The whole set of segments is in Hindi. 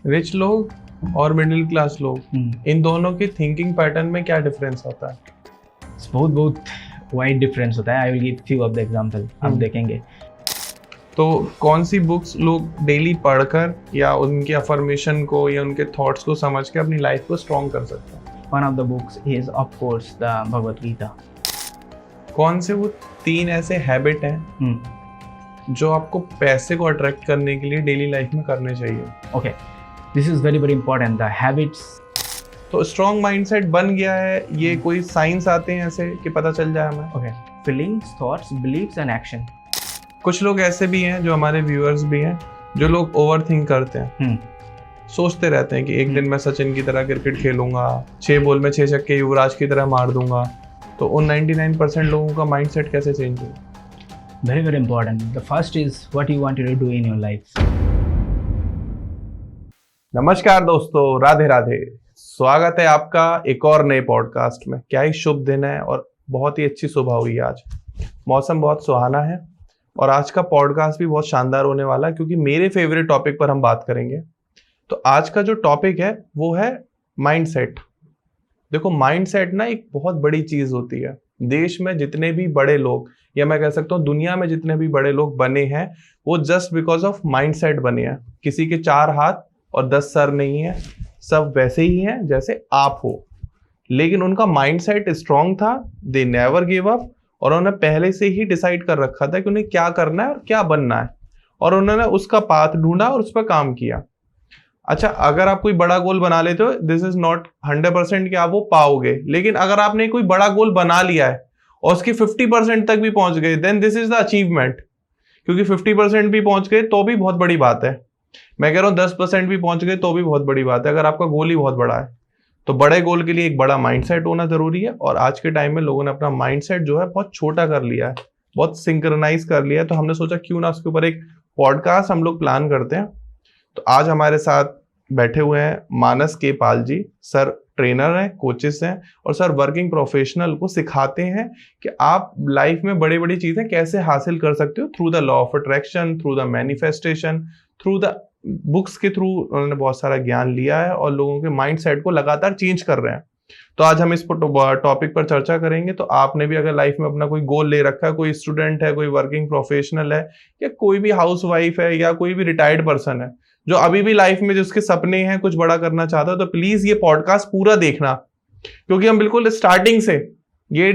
रिच लोग और मिडिल क्लास लोग, इन दोनों की थिंकिंग पैटर्न में क्या डिफरेंस होता है? बहुत बहुत वाइड डिफरेंस होता है। आई will give few of the example, आप देखेंगे। तो कौन सी बुक्स लोग डेली पढ़कर या उनके अफर्मेशन को या उनके थॉट्स को समझ के अपनी लाइफ को स्ट्रॉन्ग कर सकते हैं? One of the books is of course the Bhagavad Gita. कौन से वो 3 ऐसे हैबिट हैं जो आपको पैसे को अट्रैक्ट करने के लिए डेली लाइफ में करने चाहिए? Okay, this is very very important, the habits. तो स्ट्रॉन्ग माइंडसेट बन गया है, ये कोई साइंस आते हैं ऐसे कि पता चल जाए हमें? Okay, feelings, thoughts, believes and action. कुछ लोग ऐसे भी हैं, जो हमारे व्यूअर्स भी हैं, जो लोग ओवर थिंक करते हैं। सोचते रहते हैं कि एक दिन मैं सचिन की तरह क्रिकेट खेलूंगा, 6 बॉल में 6 छक्के युवराज की तरह मार दूंगा। तो उन 99% लोगों का माइंडसेट कैसे चेंज होगा? Very very important. The first is what you want to do in your life. नमस्कार दोस्तों, राधे राधे। स्वागत है आपका एक और नए पॉडकास्ट में। क्या ही शुभ दिन है और बहुत ही अच्छी सुबह हुई है आज। मौसम बहुत सुहाना है और आज का पॉडकास्ट भी बहुत शानदार होने वाला है, क्योंकि मेरे फेवरेट टॉपिक पर हम बात करेंगे। तो आज का जो टॉपिक है वो है माइंडसेट। देखो, माइंडसेट ना एक बहुत बड़ी चीज होती है। देश में जितने भी बड़े लोग, या मैं कह सकता हूँ दुनिया में जितने भी बड़े लोग बने हैं, वो जस्ट बिकॉज ऑफ माइंडसेट बने हैं। किसी के 4 हाथ और 10 सर नहीं है, सब वैसे ही हैं जैसे आप हो। लेकिन उनका माइंडसेट स्ट्रांग था, दे नेवर गिव अप, और उन्होंने पहले से ही डिसाइड कर रखा था कि उन्हें क्या करना है और क्या बनना है, और उन्होंने उसका पाथ ढूंढा और उस पर काम किया। अच्छा, अगर आप कोई बड़ा गोल बना लेते हो, दिस इज नॉट 100% कि आप वो पाओगे, लेकिन अगर आपने कोई बड़ा गोल बना लिया है और उसकी 50% तक भी पहुंच गए, then this is the achievement. क्योंकि 50% भी पहुंच गए तो भी बहुत बड़ी बात है। मैं कह रहा हूँ 10% भी पहुंच गए तो भी बहुत बड़ी बात है, अगर आपका गोल ही बहुत बड़ा है। तो बड़े गोल के लिए एक बड़ा माइंडसेट होना जरूरी है, और आज के टाइम में लोगों ने अपना माइंडसेट जो है बहुत छोटा कर लिया है, बहुत सिंक्रोनाइज कर लिया है। तो हमने सोचा क्यों ना उसके ऊपर एक पॉडकास्ट हम लोग प्लान करते हैं। तो आज हमारे साथ बैठे हुए हैं मानस के पाल जी। सर ट्रेनर हैं, कोचेस हैं, और सर वर्किंग प्रोफेशनल को सिखाते हैं कि आप लाइफ में बड़ी बड़ी चीजें कैसे हासिल कर सकते हो through the law of attraction, through the manifestation, through the books के थ्रू। उन्होंने बहुत सारा ज्ञान लिया है और लोगों के माइंडसेट को लगातार चेंज कर रहे हैं। तो आज हम इस टॉपिक पर चर्चा करेंगे। तो आपने भी अगर लाइफ में अपना कोई गोल ले रखा है, कोई स्टूडेंट है, कोई वर्किंग प्रोफेशनल है, या कोई भी हाउस वाइफ है, या कोई भी रिटायर्ड पर्सन है जो अभी भी लाइफ में जिसके सपने हैं, कुछ बड़ा करना चाहता है, तो प्लीज ये पॉडकास्ट पूरा देखना, क्योंकि हम बिल्कुल स्टार्टिंग से ये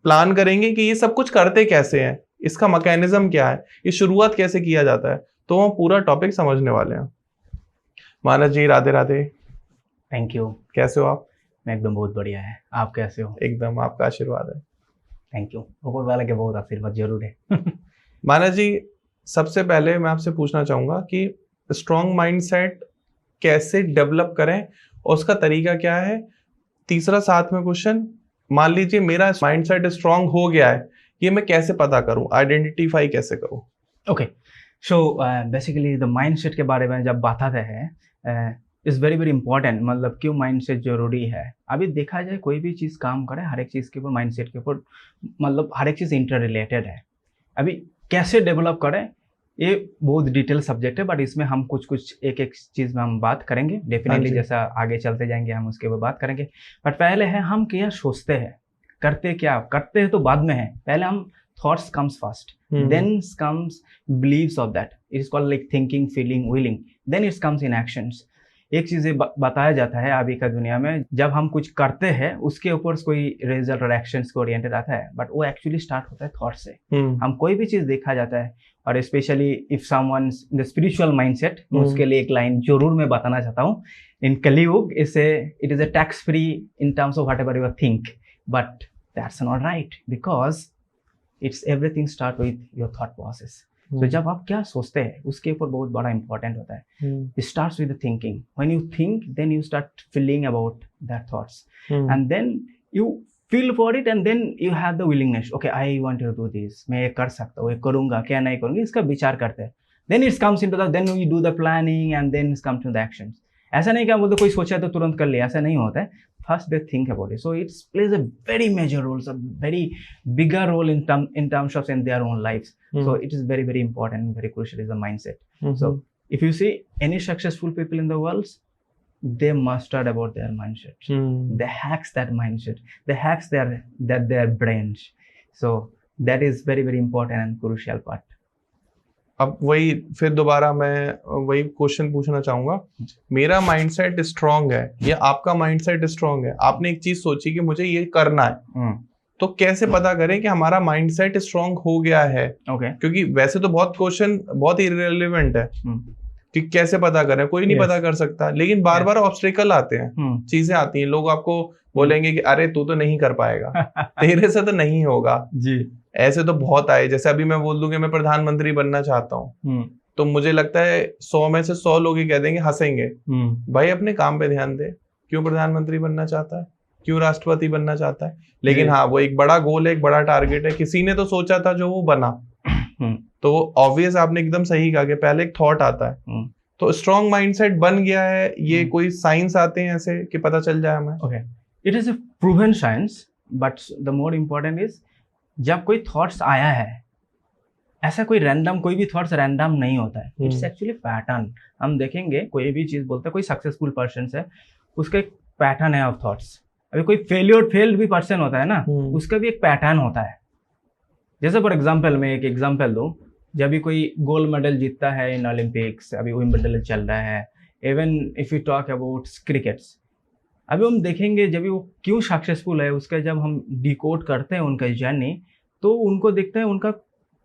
प्लान करेंगे कि ये सब कुछ करते कैसे हैं, इसका मैकेनिज्म क्या है, ये शुरुआत कैसे किया जाता है। तो हम पूरा टॉपिक समझने वाले हैं। मानस जी, राधे राधे। Thank you. कैसे हो आप? मैं एकदम बहुत बढ़िया है, आप कैसे हो? एकदम, आपका आशीर्वाद है। थैंक यू, ऊपर वाले के बहुत आशीर्वाद जरूर है। मानस जी, सबसे पहले मैं आपसे पूछना चाहूंगा कि स्ट्रॉन्ग माइंडसेट कैसे डेवलप करें और उसका तरीका क्या है। तीसरा साथ में क्वेश्चन, मान लीजिए मेरा माइंडसेट स्ट्रॉन्ग हो गया है, ये मैं कैसे पता करूं, आइडेंटिफाई कैसे करूं? Okay, so basically the mindset के बारे में जब बताते हैं, इज़ वेरी वेरी इंपॉर्टेंट। मतलब क्यों माइंडसेट जरूरी है? अभी देखा जाए कोई भी चीज़ काम करे, हर एक चीज़ के ऊपर माइंडसेट के ऊपर, मतलब हर एक चीज़ इंटर रिलेटेड है। अभी कैसे डेवलप करें, ये बहुत डिटेल सब्जेक्ट है, बट इसमें हम कुछ कुछ एक एक चीज़ में हम बात करेंगे डेफिनेटली। जैसा आगे चलते जाएंगे हम उसके ऊपर बात करेंगे। बट पहले है हम क्या सोचते हैं, करते हैं तो बाद में है। पहले हम thoughts comes first, then comes believes of that. It is called like thinking, feeling, willing, then it comes in actions. एक चीज़ बताया जाता है अभी का दुनिया में, जब हम कुछ करते हैं उसके ऊपर कोई रिजल्ट और एक्शंस को ओरिएंटेड आता है, बट वो एक्चुअली स्टार्ट होता है थॉट से। हम कोई भी चीज़ देखा जाता है, और specially if someone the spiritual mindset, उसके लिए एक लाइन जरूर मैं बताना चाहता हूँ। In Kaliyuga it is a tax free in terms of whatever you think, but that's not right, because it's everything start with your thought process. तो जब आप क्या सोचते हैं उसके ऊपर बहुत बड़ा इंपॉर्टेंट होता है। It starts with the thinking. When you think, then you start feeling about that thoughts, and then you feel for it, and then you have the willingness. Okay, I want to do this. मैं ये कर सकता हूँ, ये करूँगा, क्या नहीं करूँगी, इसका विचार करते हैं। Then it comes into the, then we do the planning, and then it comes to the actions. ऐसा नहीं कि हम बोलते कोई सोचा तो तुरंत कर लिया, ऐसा नहीं होता है। First they think about it. So it plays a very major role, a very bigger role in terms of in their own lives. So it is very very important, very crucial is the mindset. So if you see any successful people in the world, they mastered about their mindset. They hacks that mindset. They hacks their brains. So that is very very important and crucial part. अब वही फिर दोबारा मैं वही क्वेश्चन पूछना चाहूंगा, मेरा माइंडसेट स्ट्रांग है या आपका माइंडसेट स्ट्रांग है, आपने एक चीज सोची कि मुझे ये करना है, तो कैसे पता करें कि हमारा माइंडसेट स्ट्रांग हो गया है? क्योंकि वैसे तो बहुत क्वेश्चन बहुत इररिलेवेंट है कि कैसे पता करें, कोई नहीं पता कर सकता, लेकिन बार बार ऑब्स्टेकल आते हैं, चीजें आती हैं, लोग आपको बोलेंगे कि अरे तू तो नहीं कर पाएगा, तेरे से तो नहीं होगा जी। ऐसे तो बहुत आए, जैसे अभी मैं बोल दूं कि मैं प्रधानमंत्री बनना चाहता हूँ, तो मुझे लगता है 100 में से 100 लोग ही कह देंगे, हंसेंगे, भाई अपने काम पे ध्यान दे, क्यों प्रधानमंत्री बनना चाहता है, क्यों राष्ट्रपति बनना चाहता है? लेकिन हाँ, वो एक बड़ा गोल है, एक बड़ा टारगेट है, किसी ने तो सोचा था जो वो बना, तो ऑब्वियस आपने एकदम सही कहा कि पहले एक थॉट आता है, तो स्ट्रॉन्ग माइंडसेट बन गया है, ये कोई साइंस आते हैं ऐसे कि पता चल जाए हमें? Okay, it is a proven science, but the more important is जब कोई थॉट्स आया है, ऐसा कोई रैंडम, कोई भी थॉट्स रैंडम नहीं होता है, इट्स एक्चुअली पैटर्न। हम देखेंगे कोई भी चीज बोलते हैं, कोई सक्सेसफुल पर्सन है, उसका एक पैटर्न है ऑफ थॉट्स। अभी कोई फेल्ड भी पर्सन होता है ना, उसका भी एक पैटर्न होता है। जैसे फॉर एग्जाम्पल, मैं एक एग्जाम्पल दूं, जब भी कोई गोल्ड मेडल जीतता है इन ओलंपिक्स, अभी विंबलडन चल रहा है, even if you talk about crickets, अभी हम देखेंगे जब भी वो क्यों सक्सेसफुल है, उसका जब हम डिकोड करते हैं उनका जर्नी, तो उनको देखते हैं उनका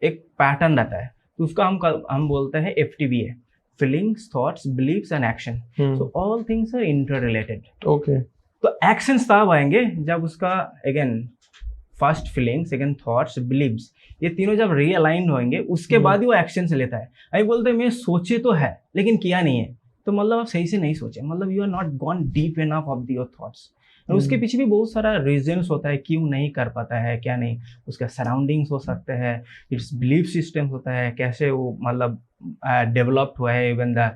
एक पैटर्न रहता है, तो उसका हम बोलते हैं FTBA, feelings, thoughts, believes and action. So all things are inter related. Okay, तो एक्शंस तब आएंगे जब उसका again first feeling, second thoughts, believes, ये तीनों जब रीअलाइन होंगे, उसके बाद ही वो एक्शन से लेता है। अभी बोलते हैं मैं सोचे तो है लेकिन किया नहीं है, तो मतलब आप सही से नहीं सोचे, मतलब you are not gone deep enough of your thoughts. उसके पीछे भी बहुत सारा रीजंस होता है क्यों नहीं कर पाता है, क्या नहीं, उसका सराउंडिंग्स हो सकते हैं, इट्स बिलीफ सिस्टम होता है, कैसे वो मतलब डेवलप्ड हुआ है, इवन द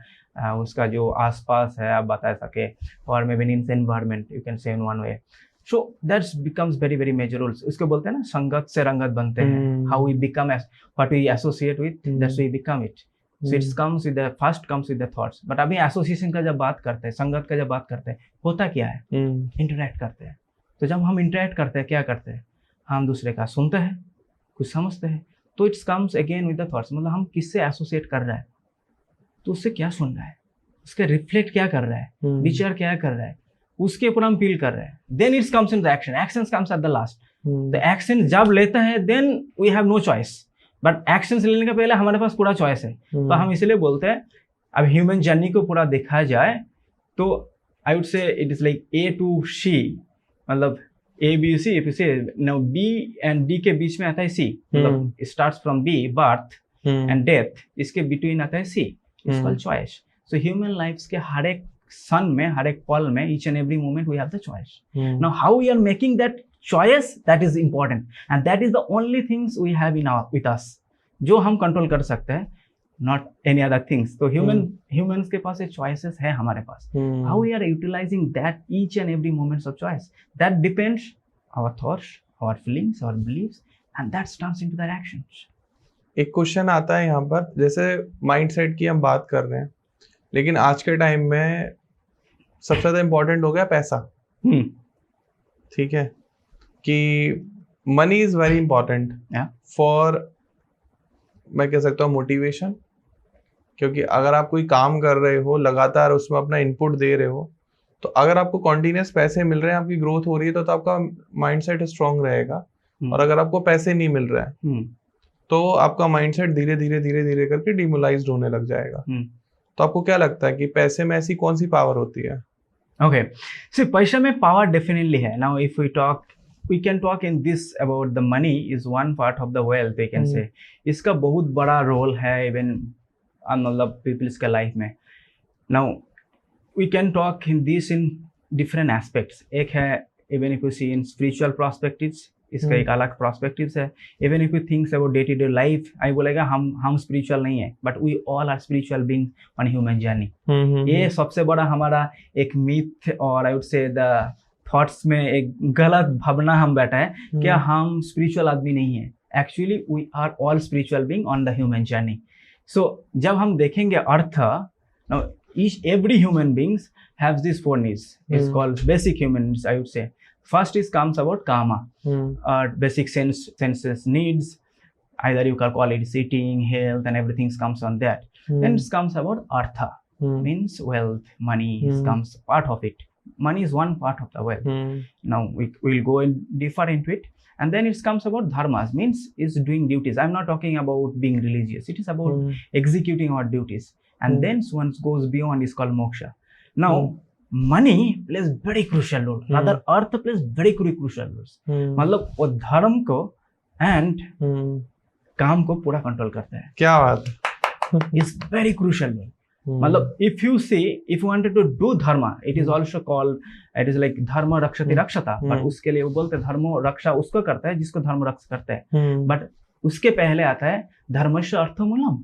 उसका जो आसपास है आप बता सके, और maybe in environment, you can say in one way. So that's becomes very very major rules. उसको बोलते हैं ना, संगत से रंगत बनते हैं। How we become, what we associate with, that's we become it. So it's comes with the first comes with the thoughts. But अभी एसोसिएशन का जब बात करते हैं, संगत का जब बात करते हैं, होता क्या है, इंटरेक्ट करते हैं। तो जब हम इंटरेक्ट करते हैं, क्या करते हैं, हम दूसरे का सुनते हैं, कुछ समझते हैं, तो it's comes again with the thoughts. मतलब हम किससे एसोसिएट कर रहा है, तो उससे क्या सुन रहा है, उसके रिफ्लेक्ट क्या कर रहा है, विचार क्या कर रहा है, उसके ऊपर हम फील कर रहे हैं। Then it's comes in the action, actions comes at the last. The action जब लेता है, then we have no choice, but actions लेने का पहले हमारे पास पूरा चॉइस है। तो हम इसलिए बोलते हैं, अब ह्यूमन जर्नी को पूरा देखा जाए तो I would say it is like A to C, मतलब ABC, B एंड D के बीच में आता है C, मतलब starts from B, birth and death, इसके बिटवीन आता है C, it's called choice. So human lifes के हर एक सन में, हर एक पल में, each and every moment we have the choice. Now how we are making that choice, that is important, and that is the only things we have with us, जो हम कंट्रोल कर सकते हैं, not any other things। तो humans के पास एक choices है हमारे पास। How we are utilizing that each and every moments of choice, that depends our thoughts, our feelings, our beliefs, and that turns into their actions। एक क्वेश्चन आता है यहाँ पर, जैसे माइंडसेट की हम बात कर रहे हैं, लेकिन आज के टाइम में सबसे ज्यादा इम्पोर्टेंट हो गया पैसा। ठीक है, कि money is very important for, मैं कह सकता हूँ, मोटिवेशन। क्योंकि अगर आप कोई काम कर रहे हो, लगातार उसमें अपना इनपुट दे रहे हो, तो अगर आपको कॉन्टिन्यूस पैसे मिल रहे हैं, आपकी ग्रोथ हो रही है, तो आपका माइंडसेट स्ट्रांग रहेगा। और अगर आपको पैसे नहीं मिल रहा है, तो आपका माइंडसेट धीरे धीरे करके डिमोलाइज्ड होने लग जाएगा। तो आपको क्या लगता है कि पैसे में ऐसी कौन सी पावर होती है? ओके, सी पैसे में पावर डेफिनेटली है। Now if we can talk in this about the money is one part of the wealth, we can say। इसका बहुत बड़ा रोल है इवन मतलब पीपल्स के लाइफ में। Now we can talk in this in different aspects। एक है even if you see in spiritual perspectives, इसका एक अलग perspectives है। even if you think about day to day life, आई बोलेगा हम spiritual नहीं है, but we all are spiritual beings on human journey। ये सबसे बड़ा हमारा एक myth और I would say the thoughts में एक गलत भावना हम बैठा है, क्या हम स्पिरिचुअल आदमी नहीं है। Actually we are all spiritual being on the human journey. So जब हम देखेंगे अर्थ, now every human beings have these four needs. It's called basic human needs, I would say. First is comes about kama, basic senses needs. Either you can call it eating, health, and everything comes on that. Then it comes about artha, means wealth, money comes part of it. Money is one part of the wealth. Now we will go in deeper into it. And then it comes about dharmas, means is doing duties. I'm not talking about being religious. It is about executing our duties. And then once goes beyond is called moksha. Now money plays very crucial role. Rather earth plays very crucial role. मतलब वो धर्म को and काम को पूरा कंट्रोल करता है. क्या बात है. It's very crucial role. मतलब if you wanted to do dharma, it is also called, it is like dharma rakshati rakshata, but उसके लिए वो बोलते हैं धर्म रक्षा उसको करता है जिसको धर्म रक्षा करता है. बट उसके पहले आता है धर्मस्य अर्थमूलम.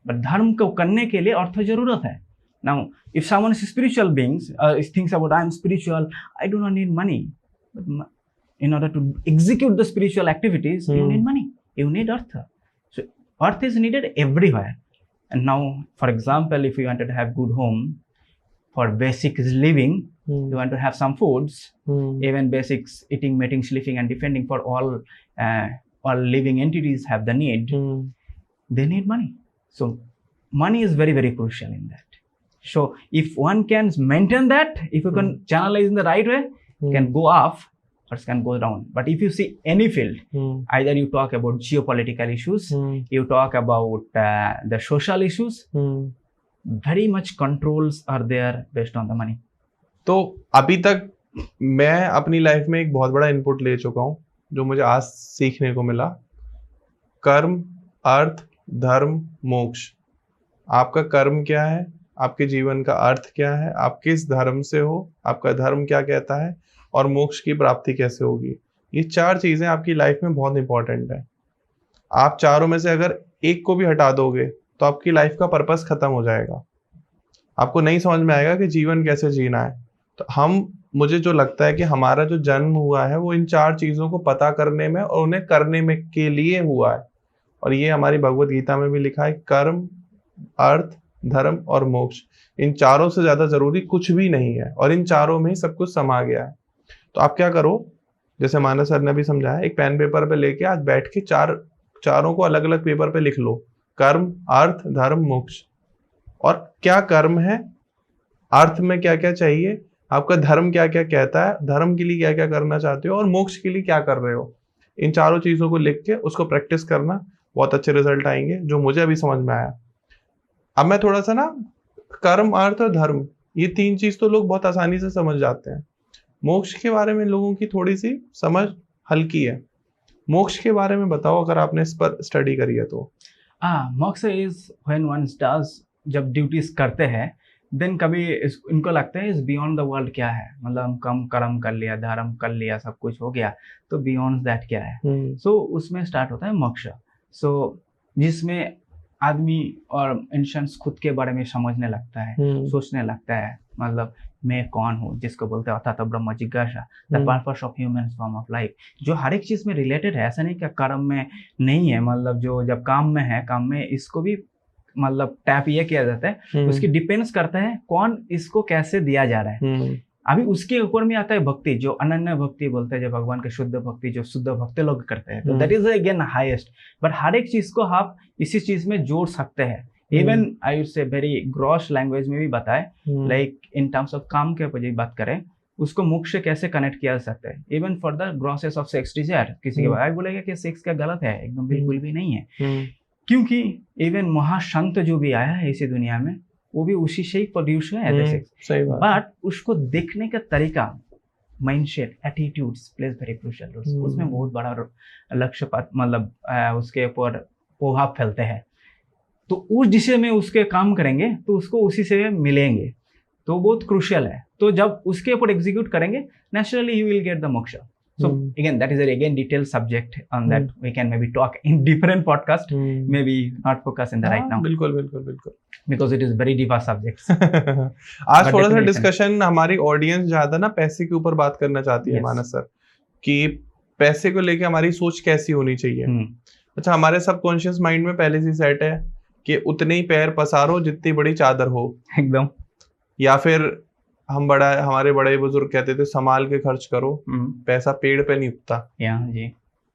बट धर्म को करने के लिए अर्थ जरूरत है. Now if someone is spiritual beings, thinks about I am spiritual, I do not need money. But in order to execute the spiritual activities, you need money, you need artha. So earth is needed everywhere. And now, for example, if you wanted to have good home for basic living, you want to have some foods, even basics, eating, mating, sleeping, and defending for all living entities have the need. They need money. So money is very, very crucial in that. So if one can maintain that, if you can channelize in the right way, can go up or can go down. But if you see any field, either you talk about geopolitical issues, you talk about the social issues, very much controls are there based on the money. तो अभी तक मैं अपनी लाइफ में एक बहुत बड़ा इनपुट ले चुका हूँ जो मुझे आज सीखने को मिला. कर्म, अर्थ, धर्म, मोक्ष. आपका कर्म क्या है, आपके जीवन का अर्थ क्या है, आप किस धर्म से हो, आपका धर्म क्या कहता है, और मोक्ष की प्राप्ति कैसे होगी. ये चार चीजें आपकी लाइफ में बहुत इंपॉर्टेंट है. आप चारों में से अगर एक को भी हटा दोगे तो आपकी लाइफ का पर्पस खत्म हो जाएगा. आपको नहीं समझ में आएगा कि जीवन कैसे जीना है. तो मुझे जो लगता है कि हमारा जो जन्म हुआ है वो इन चार चीजों को पता करने में और उन्हें करने में के लिए हुआ है. और ये हमारी भगवत गीता में भी लिखा है, कर्म, अर्थ, धर्म और मोक्ष, इन चारों से ज्यादा जरूरी कुछ भी नहीं है और इन चारों में ही सब कुछ समा गया है. तो आप क्या करो, जैसे मानस सर ने भी समझाया, एक पेन पेपर पे लेके आज बैठ के चारों को अलग अलग पेपर पे लिख लो. कर्म, अर्थ, धर्म, मोक्ष. और क्या कर्म है, अर्थ में क्या क्या चाहिए, आपका धर्म क्या क्या कहता है, धर्म के लिए क्या क्या करना चाहते हो और मोक्ष के लिए क्या कर रहे हो. इन चारों चीजों को लिख के उसको प्रैक्टिस करना, बहुत अच्छे रिजल्ट आएंगे, जो मुझे अभी समझ में आया. अब मैं थोड़ा सा ना कर्म, अर्थ और धर्म, ये तीन चीज तो लोग बहुत आसानी से समझ जाते हैं. मोक्ष के बारे में लोगों की थोड़ी सी समझ हल्की है. मोक्ष के बारे में बताओ, अगर आपने इस पर स्टडी करी है तो. मोक्ष इज व्हेन वन डज, जब ड्यूटीज करते हैं, देन कभी इनको लगता है इज बियॉन्ड द वर्ल्ड क्या है, मतलब हम कम कर्म कर लिया, धर्म कर लिया, सब कुछ हो गया, तो बियॉन्ड दैट क्या है. सो उसमें स्टार्ट होता है मोक्ष. सो जिसमें आदमी और इंसान्स खुद के बारे में समझने लगता है, सोचने लगता है, मतलब मैं कौन हूँ, जिसको बोलते हैं अर्थात ब्रह्म जिज्ञासा, the purpose of human form of life, जो हर एक चीज में रिलेटेड है. ऐसा नहीं कि कर्म में नहीं है, मतलब जो जब काम में है, काम में इसको भी मतलब टैप ये किया जाता है, उसकी डिपेंड्स करता है कौन इसको कैसे दिया जा रहा है. अभी उसके ऊपर में आता है भक्ति, जो अनन्य भक्ति बोलते हैं, जो भगवान के शुद्ध भक्ति, जो शुद्ध भक्त लोग करते हैं, तो that is again highest. But हर एक चीज को आप इसी चीज में जोड़ सकते हैं. इवन आई वुड से वेरी ग्रॉस लैंग्वेज में भी बताए, लाइक इन टर्म्स ऑफ काम के ऊपर बात करें, उसको मोक्ष से कैसे कनेक्ट किया जा सकता है. Even for the grosses of sex desire, किसी के बाद बोलेगा कि सेक्स क्या गलत है, एकदम बिल्कुल भी नहीं है. क्योंकि इवन महासंत जो भी आया है इसी दुनिया में, वो भी उसी से ही प्रोड्यूस है. बट उसको देखने का तरीका, mindset, attitudes plays very crucial role. उसमें बहुत बड़ा लक्ष्य मतलब उसके ऊपर प्रभाव फैलते हैं. तो उस दिशा में उसके काम करेंगे तो उसको उसी से मिलेंगे, तो बहुत क्रूशियल है. तो जब उसके ऊपर एग्जीक्यूट करेंगे, naturally you will get the मोक्ष. So again, that is again detailed subject on that we can maybe talk in different podcast, maybe not focus in the right now. बिल्कुल. Because it is very deep subjects. आज थोड़ा सा डिस्कशन हमारी ऑडियंस ज्यादा ना पैसे के ऊपर बात करना चाहती है. मानस सर, कि पैसे को लेके हमारी सोच कैसी होनी चाहिए. अच्छा, हमारे सबकॉन्शियस माइंड में पहले से सेट है कि उतने ही पैर पसारो जितनी बड़ी चादर हो, एकदम। या फिर हमारे बड़े बुजुर्ग कहते थे संभाल के खर्च करो, पैसा पेड़ पे नहीं उगता। या जी।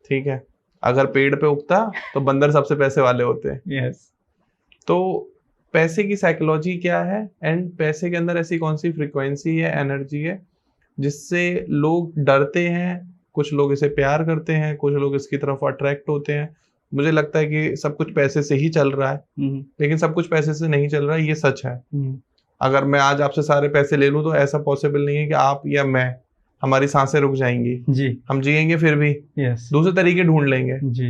ठीक है, अगर पेड़ पे उगता तो बंदर सबसे पैसे वाले होते हैं। यस। तो पैसे की साइकोलॉजी क्या है, एंड पैसे के अंदर ऐसी कौन सी फ्रीक्वेंसी है, एनर्जी है, जिससे लोग डरते हैं, कुछ लोग इसे प्यार करते हैं, कुछ लोग इसकी तरफ अट्रैक्ट होते हैं। मुझे लगता है कि सब कुछ पैसे से ही चल रहा है, लेकिन सब कुछ पैसे से नहीं चल रहा है, ये सच है। अगर मैं आज आपसे सारे पैसे ले लूं तो ऐसा पॉसिबल नहीं है कि आप या मैं, हमारी सांसें रुक जाएंगी जी, हम जिएंगे फिर भी। यस। दूसरे तरीके ढूंढ लेंगे जी,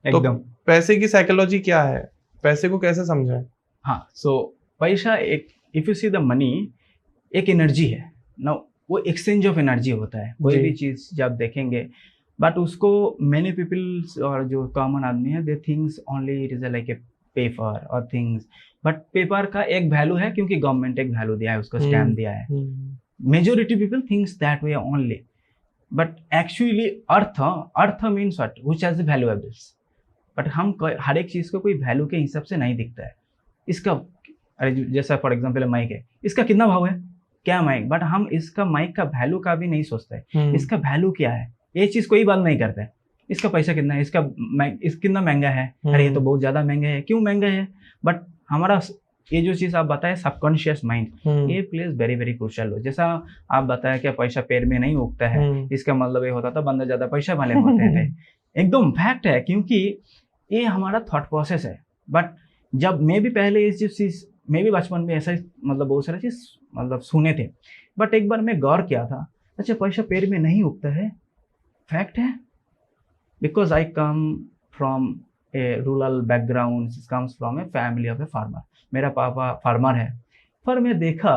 एकदम। तो पैसे की साइकोलॉजी क्या है, पैसे को कैसे समझें? हाँ, सो पैसा एक, if you see the money, एक एनर्जी है ना, वो एक्सचेंज ऑफ एनर्जी होता है। कोई भी चीज जब देखेंगे, बट उसको मैनी पीपल्स और जो कॉमन आदमी है, they thinks only it is like a paper और थिंग्स, बट पेपर का एक वैल्यू है क्योंकि गवर्नमेंट एक वैल्यू दिया है, उसको स्टैम्प दिया है। Majority people thinks that way only, but actually earth means what, which has the valuables. But हम हर एक चीज को कोई वैल्यू के हिसाब से नहीं दिखता है। इसका, अरे जैसा फॉर एग्जांपल माइक है, इसका कितना भाव है, क्या माइक, बट हम इसका माइक का वैल्यू का भी नहीं सोचते। इसका वैल्यू क्या है, ये चीज कोई बात नहीं करते। इसका पैसा कितना है, इसका कितना महंगा है, अरे ये तो बहुत ज्यादा महंगा है, क्यों महंगा है। बट हमारा ये जो चीज आप बताए सबकॉन्शियस माइंड, ये plays very very crucial role. जैसा आप बताया कि पैसा पैर में नहीं उगता है, इसका मतलब ये होता था बंदा ज्यादा पैसा वाले होते थे। एकदम फैक्ट है, क्योंकि ये हमारा थॉट प्रोसेस है। बट जब मैं भी पहले इस चीज, मैं भी बचपन में ऐसा मतलब बहुत सारा चीज मतलब सुने थे, बट एक बार मैं गौर किया था, अच्छा पैसा पैर में नहीं उगता है, फैक्ट है। Because I come from A rural background, comes from a family of a farmer. मेरा पापा फार्मर है, पर मैं देखा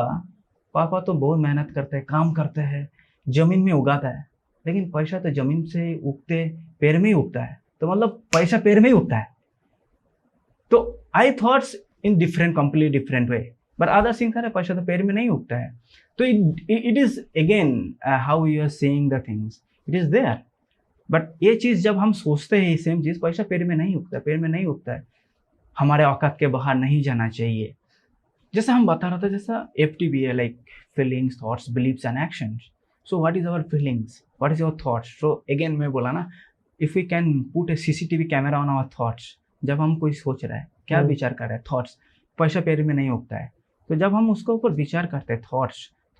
पापा तो बहुत मेहनत करते हैं, काम करते हैं, जमीन में उगाता है, लेकिन पैसा तो जमीन से उगते पैर में ही उगता है, तो मतलब पैसा पैर में ही उगता है। तो I thoughts in different, completely different way, but other things है पैसा तो पैर में नहीं उगता है। तो it is again how you are seeing the things, it is there. But ये चीज जब हम सोचते हैं सेम चीज, पैसा पैर में नहीं उगता, पैर में नहीं उगता है, हमारे औकात के बाहर नहीं जाना चाहिए। जैसा हम बता रहा था, जैसा FTB है, like feelings, thoughts, believes and actions. So what is our feelings, what is our thoughts. So again मैं बोला ना, if we can put a CCTV camera on our thoughts, जब हम कोई सोच रहा है, क्या विचार कर रहे हैं, थॉट्स, पैसा पैर में नहीं उगता है, तो जब हम उसके ऊपर विचार करते हैं,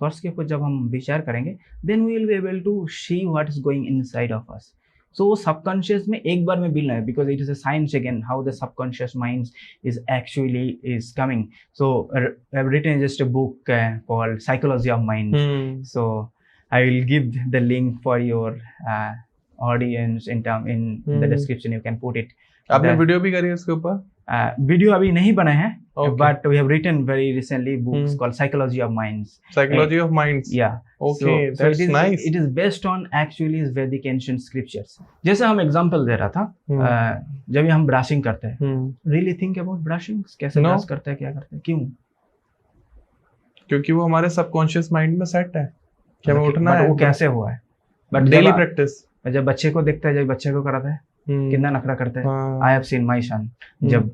थॉट्स के ऊपर जब हम विचार करेंगे, then we will be able to see what is going inside of us. So वो सबकॉन्शियस में एक बार में बिल है, because it is a science again how the subconscious mind is actually is coming. So I have written just a book called psychology of mind. So I will give the link for your audience in the description, you can put it. आपने वीडियो भी करी है इसके ऊपर? वीडियो अभी नहीं बना है, but we have written very recently books called Psychology of Minds. Psychology of Minds. Yeah. Okay, that's nice. It is based on actually Vedic ancient scriptures. जैसे हम एग्जांपल दे रहा था, जब हम ब्रशिंग करते हैं, really think about brushing, कैसे ब्रश करते हैं, क्या करते हैं, क्यों? क्योंकि वो हमारे सबकॉन्शियस माइंड में सेट है कि हमें उठना है। वो कैसे हुआ है? But daily practice. जब बच्चे को देखता है, जब बच्चे को कराता है, कितना नखरा करते हैं। आई हैव सीन माय सन, जब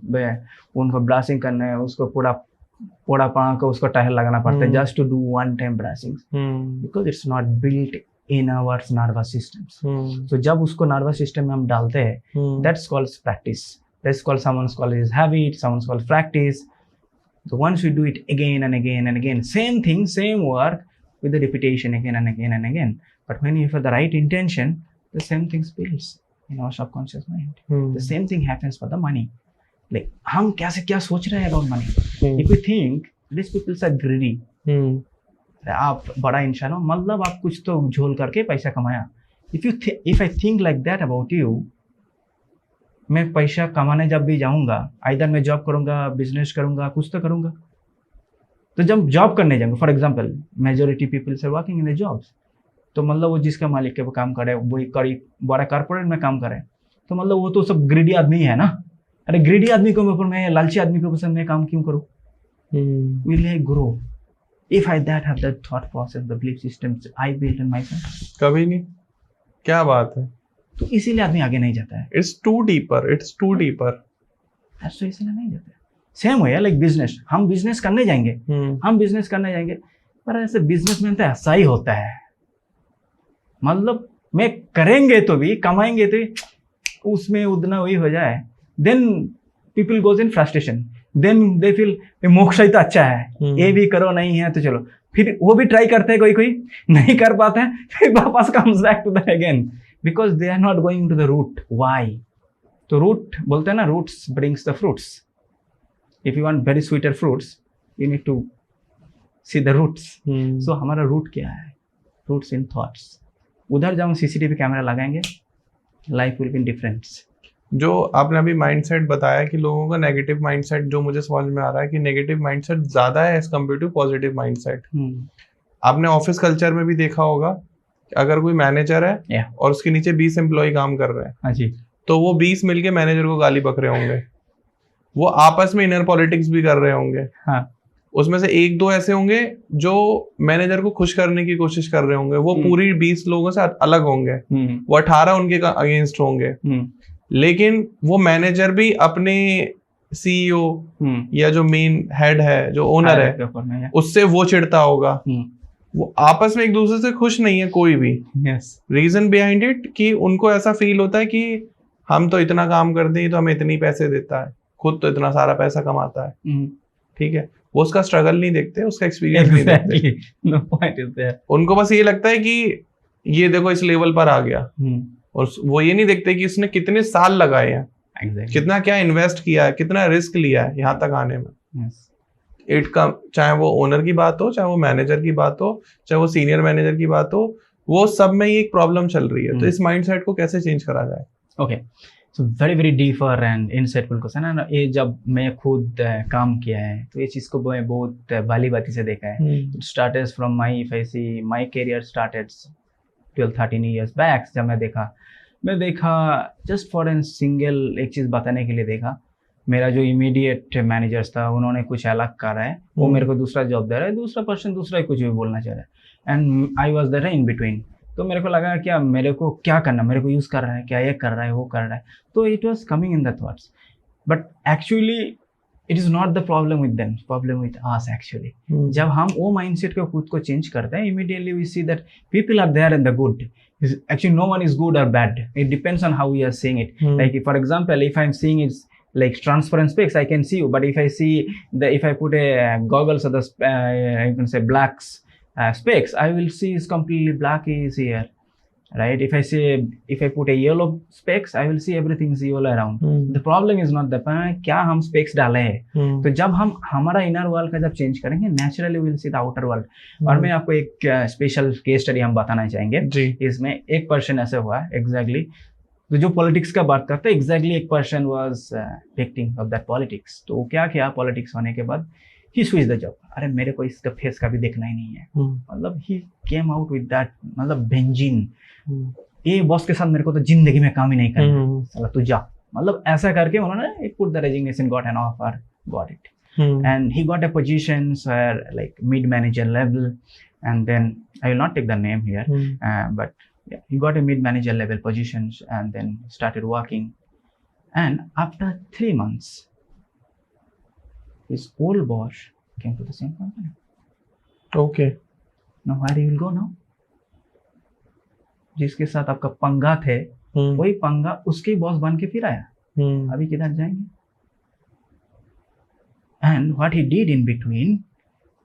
उनको ब्रशिंग करना है, उसको पूरा पाँव को उसको टायर लगाना पड़ता है just to do one time brushing, because it's not built in our nervous systems. तो जब उसको नर्वस सिस्टम में हम डालते हैं, that's called practice, that's called, someone's called is habit, someone's called practice. So once we do it again and again and again, same thing, same work with the repetition again and again and again. But when you have the right intention, the same thing builds in our subconscious mind. The same thing happens for the money. Like हम कैसे क्या सोच रहे हैं about money? If we think these people are greedy, आप बड़ा इंसान हो, मतलब आप कुछ तो झोल करके पैसा कमाया. If I think like that about you, मैं पैसा कमाने जब भी जाऊंगा, आइदर मैं जॉब करूंगा, बिजनेस करूंगा, कुछ तो करूंगा. तो जब जॉब करने जाऊंगा, for example majority peoples are working in the jobs, तो मतलब वो जिसका मालिक के वो काम करे, वही बड़ा कारपोरेट में काम करे, तो मतलब वो तो सब ग्रीडी आदमी है ना. अरे ग्रीडी आदमी को मैं लालची आदमी को पसंद मैं काम क्यों करूँ? Will I grow if I that have the thought process, the belief systems I built in my self? कभी नहीं. क्या बात है. तो इसीलिए आदमी आगे नहीं जाता है. It's too deeper. तो इसीलिए नहीं जाता है. सेम है लाइक बिजनेस, हम बिजनेस करने जाएंगे, पर ऐसे बिजनेसमैन तो ऐसा ही होता है, मतलब मैं करेंगे तो भी कमाएंगे तो उसमें उतना वही हो जाए, then people goes in frustration, then they feel moksha ही तो अच्छा है, ये भी करो, नहीं है तो चलो, फिर वो भी ट्राई करते हैं, कोई नहीं कर पाते हैं, फिर वापस comes back to that again, because they are not going to the root. Why? तो रूट बोलते हैं ना, roots brings the fruits. If you want very sweeter fruits you need to see the roots. So हमारा रूट क्या है? Roots in thoughts. उधर जब हम सीसीटीवी कैमरा लगाएंगे, लाइफ विल बी डिफरेंट। जो आपने अभी माइंडसेट बताया कि लोगों का नेगेटिव माइंडसेट, जो मुझे समझ में आ रहा है कि नेगेटिव माइंडसेट ज्यादा है as compare to positive mindset. आपने ऑफिस कल्चर में भी देखा होगा, अगर कोई मैनेजर है और उसके नीचे 20 एम्प्लॉय काम कर रहे हैं, हाँ जी, तो वो 20 मिलके मैनेजर को गाली बक रहे होंगे, वो आपस में इनर पॉलिटिक्स भी कर रहे होंगे। हाँ, उसमें से 1-2 ऐसे होंगे जो मैनेजर को खुश करने की कोशिश कर रहे होंगे, वो पूरी 20 लोगों से अलग होंगे, वो 18 उनके अगेंस्ट होंगे। लेकिन वो मैनेजर भी अपने सीईओ या जो मेन हेड है, जो ओनर है, उससे वो चिढ़ता होगा। वो आपस में एक दूसरे से खुश नहीं है कोई भी। रीजन बिहाइंड इट कि उनको ऐसा फील होता है कि हम तो इतना काम करते हैं तो हमें इतनी पैसे देता है, खुद तो इतना सारा पैसा कमाता है। ठीक है, वो उसका स्ट्रगल नहीं देखते, उसका एक्सपीरियंस नहीं देखते। No point is there. उनको बस ये लगता है कि ये देखो इस लेवल पर आ गया, और वो ये नहीं देखते कि उसने कितने साल लगाए हैं, कितना क्या इन्वेस्ट किया है, कितना रिस्क लिया है यहाँ तक आने में। इट का चाहे वो ओनर की बात हो, चाहे वो मैनेजर की बात हो, चाहे वो सीनियर मैनेजर की बात हो, वो सब में ये एक प्रॉब्लम चल रही है। तो इस माइंडसेट को कैसे चेंज करा जाए? Okay, so very deeper and insightful question है ना। ये जब मैं खुद काम किया है तो ये चीज़ को मैं बहुत बाली बाती से देखा है। It started from my, if I see my career started 12-13 years back. जब मैं देखा जस्ट फॉर एन सिंगल एक चीज़ बताने के लिए देखा, मेरा जो इमीडिएट मैनेजर्स था उन्होंने कुछ अलग करा है, वो मेरे को दूसरा जॉब दे रहा है, दूसरा पर्सन दूसरा ही कुछ भी बोलना चाह रहा है, and I was there in between. तो मेरे को लगा क्या मेरे को क्या करना, मेरे को यूज़ कर रहा है क्या, ये कर रहा है वो कर रहा है, तो it was coming in the thoughts, but actually it is not the problem with them, problem with us actually. जब हम वो माइंडसेट को खुद को चेंज करते हैं, immediately we see that people are there in the good. Actually no one is good or bad, it depends on how we are seeing it. Like if, for example, if I'm seeing it's like transparent specs, I can see you, but if I see if I put a goggles or the you can say blacks specs, I will see is completely black is here, right? If I put a yellow specs, I will see everything is yellow around. The problem is not that क्या हम specs डाले हैं। तो जब हम हमारा इनर वर्ल्ड का जब चेंज करेंगे, naturally will see the outer world. और मैं आपको एक स्पेशल केस स्टडी हम बताना चाहेंगे। इसमें एक पर्सन ऐसे हुआ है एग्जैक्टली, तो जो पॉलिटिक्स का बात करते हैं, एग्जैक्टली एक person was victim of that politics. तो क्या किया, पॉलिटिक्स होने के बाद ही स्विच द जॉब। अरे मेरे को इसका फेस का भी देखना ही नहीं है, मतलब ही केम आउट विद दैट, मतलब बेंजीन, ये बॉस के साथ मेरे को तो जिंदगी में काम ही नहीं करना, साला तू जा, मतलब ऐसा करके उन्होंने put the resignation, got an offer, got it, and he got a positions where like mid manager level, and then I will not take the name here, but yeah, he got a mid manager level positions and then started working, and after 3 months his old boss came to the same company. Okay, now where he will go now? जिसके साथ आपका पंगा थे, वही पंगा उसके बॉस बन के फिर आया, अभी किधर जाएंगे? And what he did in between,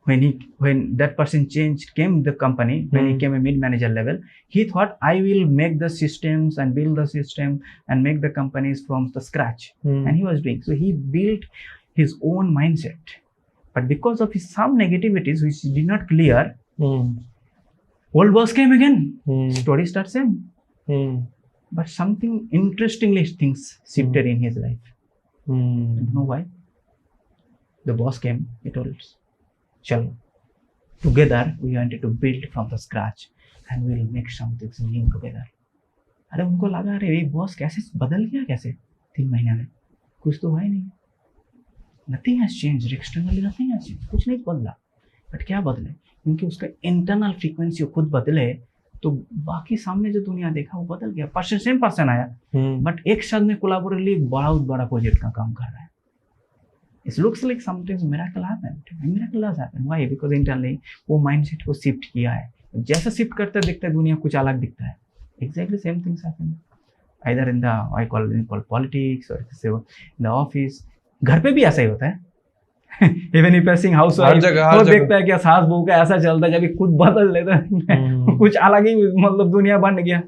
when that person came the company, when he came a mid manager level, he thought I will make the systems and build the system and make the companies from the scratch, and he was doing so. He built his own mindset, but because of his some negativities which he did not clear, old boss came again. Story starts same, but something interestingly things shifted in his life. You know why? The boss came, he told us, chalo, together we wanted to build from the scratch and we will make something new together. अरे उनको लगा अरे ये बॉस कैसे बदल गया, कैसे 3 महीने में, कुछ तो हुआ ही नहीं, nothing has changed externally, nothing has changed, कुछ नहीं बदला, बट क्या बदले, क्योंकि उसका इंटरनल फ्रीक्वेंसी खुद बदले तो बाकी सामने जो दुनिया देखा वो बदल गया। पर्सन सेम पर्सन आया, बट एक साथ में कोलैबोरेटिवली बहुत बड़ा प्रोजेक्ट का काम कर रहा है। It looks like sometimes miracle happened. Miracle does happen. Why? Because internally वो mindset को shift किया है. जैसा shift करते दिखता है दुनिया कुछ अलग दिखता है. Exactly same things happen. Either in the I call politics or in the office. घर पे भी ऐसा ही होता है. Even if you're seeing housewife, वो देखता है कि सास बहू का ऐसा चलता है जब खुद बदल लेता है कुछ अलग ही मतलब दुनिया बन गया.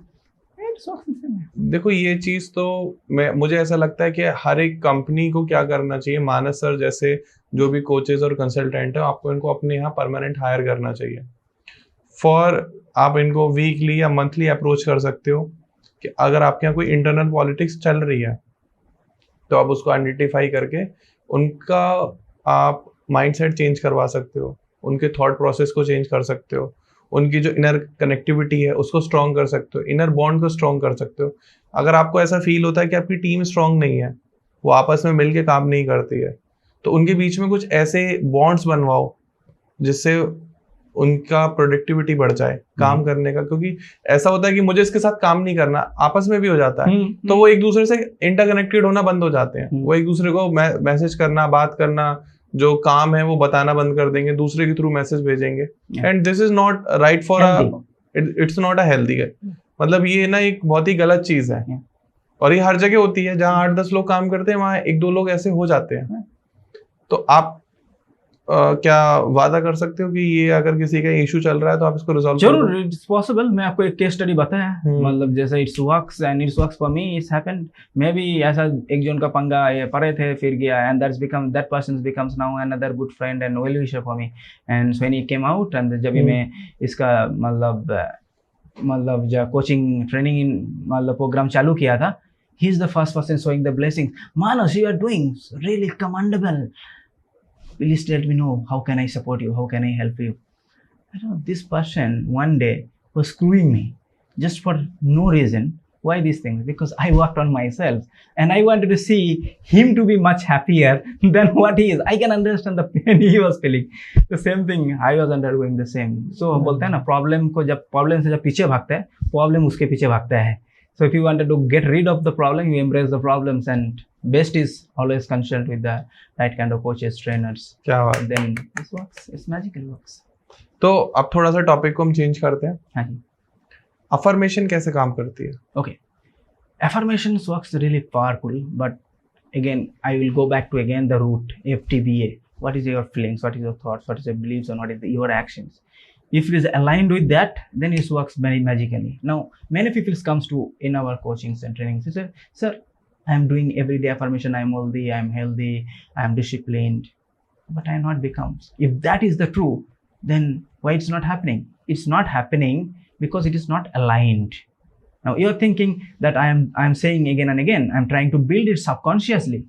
देखो ये चीज तो मुझे ऐसा लगता है कि हर एक कंपनी को क्या करना चाहिए, मानस सर जैसे जो भी कोचेज और कंसल्टेंट है आपको इनको अपने यहाँ परमानेंट हायर करना चाहिए. आप इनको वीकली या मंथली अप्रोच कर सकते हो कि अगर आपके यहाँ कोई इंटरनल पॉलिटिक्स चल रही है तो आप उसको आइडेंटिफाई करके उनका आप माइंडसेट चेंज करवा सकते हो, उनके थॉट प्रोसेस को चेंज कर सकते हो, उनकी जो इनर कनेक्टिविटी है उसको स्ट्रॉन्ग कर सकते हो, इनर बॉन्ड को स्ट्रॉन्ग कर सकते हो. अगर आपको ऐसा फील होता है कि आपकी टीम स्ट्रॉन्ग नहीं है, वो आपस में मिलके काम नहीं करती है, तो उनके बीच में कुछ ऐसे बॉन्ड्स बनवाओ जिससे उनका प्रोडक्टिविटी बढ़ जाए काम करने का. क्योंकि ऐसा होता है कि मुझे इसके साथ काम नहीं करना, आपस में भी हो जाता है, तो वो एक दूसरे से इंटरकनेक्टेड होना बंद हो जाते हैं. वो एक दूसरे को मैसेज करना, बात करना, जो काम है वो बताना बंद कर देंगे, दूसरे के थ्रू मैसेज भेजेंगे. And this is not right for its not a healthy. मतलब ये ना एक बहुत ही गलत चीज है. और ये हर जगह होती है जहाँ 8-10 लोग काम करते हैं, वहाँ 1-2 लोग ऐसे हो जाते हैं. तो आप क्या वादा कर सकते हो कि ये अगर किसी का इशू चल रहा है तो आप इसको रिजॉल्व जरूर, इट्स पॉसिबल. मैं आपको एक केस स्टडी बताया, मतलब जैसे it's works and it's works for me, it's happened. मैं भी ऐसा एक जन का पंगा ये पड़े थे, फिर गया and that person becomes now another good friend and well wisher for me. And when he came out and जब मैं इसका मतलब जब कोचिंग ट्रेनिंग मतलब प्रोग्राम चालू किया था, he is the first person showing the blessing. Manas, you are doing really commendable. Please tell me, no, how can I support you? How can I help you? I don't know, this person one day was screwing me just for no reason. Why these things? Because I worked on myself and I wanted to see him to be much happier than what he is. I can understand the pain he was feeling. The same thing, I was undergoing the same. So बोलते हैं ना, प्रॉब्लम से जब पीछे भागता है, प्रॉब्लम उसके पीछे भागता है. So if you wanted to get rid of the problem, you embrace the problems, and best is always consult with the right kind of coaches, trainers. क्या बात. Then this works. It's magically works. तो अब थोड़ा सा टॉपिक को हम चेंज करते हैं. हाँ जी. अफर्मेशन कैसे काम करती है? Okay. Affirmations works really powerful, but again, I will go back to again the root, FTBA. What is your feelings? What is your thoughts? What is your beliefs? And what is your actions? If it is aligned with that, then it works very magically. Now, many people comes to in our coachings and trainings. They say, "Sir, I am doing everyday affirmation. I am healthy, I am disciplined, but I am not becomes." If that is the true, then why it's not happening? It's not happening because it is not aligned. Now you are thinking that I am saying again and again. I am trying to build it subconsciously,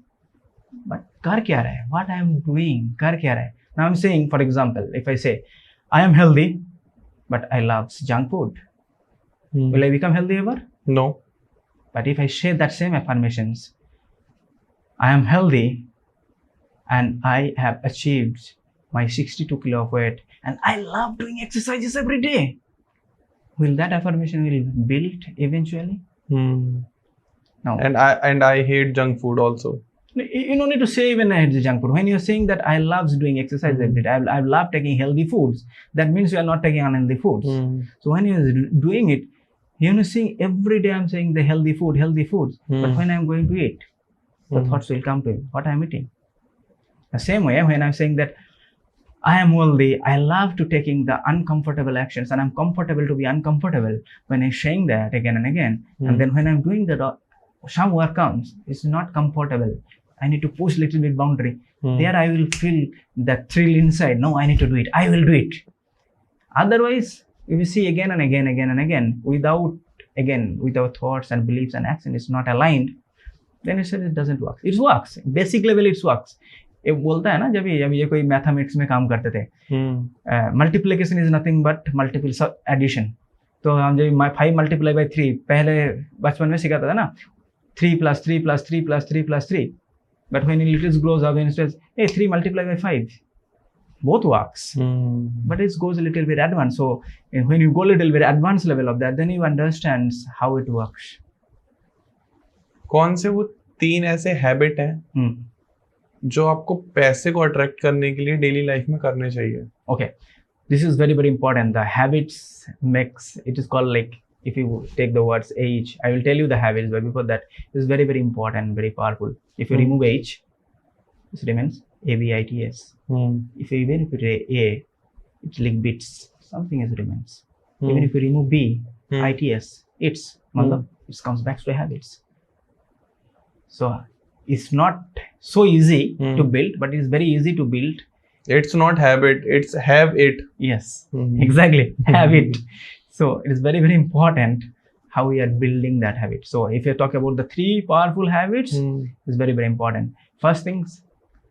but कर क्या रहा है? What I am doing? कर क्या रहा है? Now I am saying, for example, if I say I am healthy, but I love junk food. Will I become healthy ever? No. But if I share that same affirmations, I am healthy and I have achieved my 62 kilo of weight and I love doing exercises every day. Will that affirmation will build eventually? No. And I hate junk food also. You don't need to say even I hate the junk food. When you're saying that I love doing exercise every day, I love taking healthy foods, that means you are not taking unhealthy foods. So when you're doing it, you're saying every day I'm saying the healthy foods. But when I'm going to eat, the thoughts will come to me, what I'm eating. The same way, when I'm saying that I am healthy, I love to taking the uncomfortable actions and I'm comfortable to be uncomfortable. When I'm saying that again and again, and then when I'm doing that, some work comes, it's not comfortable. I need to push little bit boundary. There I will feel that thrill inside. No, I need to do it. I will do it. Otherwise, if you see again and again, with our thoughts and beliefs and action, it's not aligned, then it doesn't work. It works. Basic level, it works. ये बोलता है ना, जब ये कोई मैथमेटिक्स में काम करते थे, multiplication is nothing but multiple addition. तो हम जब 5 मल्टीप्लाई बाई 3 पहले बचपन में सिखाता था ना, 3 + 3 + 3 + 3 + 3. But when it little grows up, it says, hey, 3 multiplied by 5. Both works. But it goes a little bit advanced. So when you go a little bit advanced level of that, then you understand how it works. कौन से वो 3 ऐसे हैबिट हैं जो आपको पैसे को अट्रैक्ट करने के लिए डेली लाइफ में करने चाहिए? Okay, this is very very important. The habits makes it is called like, if you take the words age, I will tell you the habits, but before that, it is very very important, very powerful. If you remove age, it remains ABITS. If you even if you A, it's like bits, something is remains. Even if you remove B, ITS, it's matlab it comes back to habits. So it's not so easy to build, but it's very easy to build. It's not habit, it's have it. Yes, exactly. Habit. So it is very very important how we are building that habit. So if you talk about the 3 powerful habits, it's very very important. First things,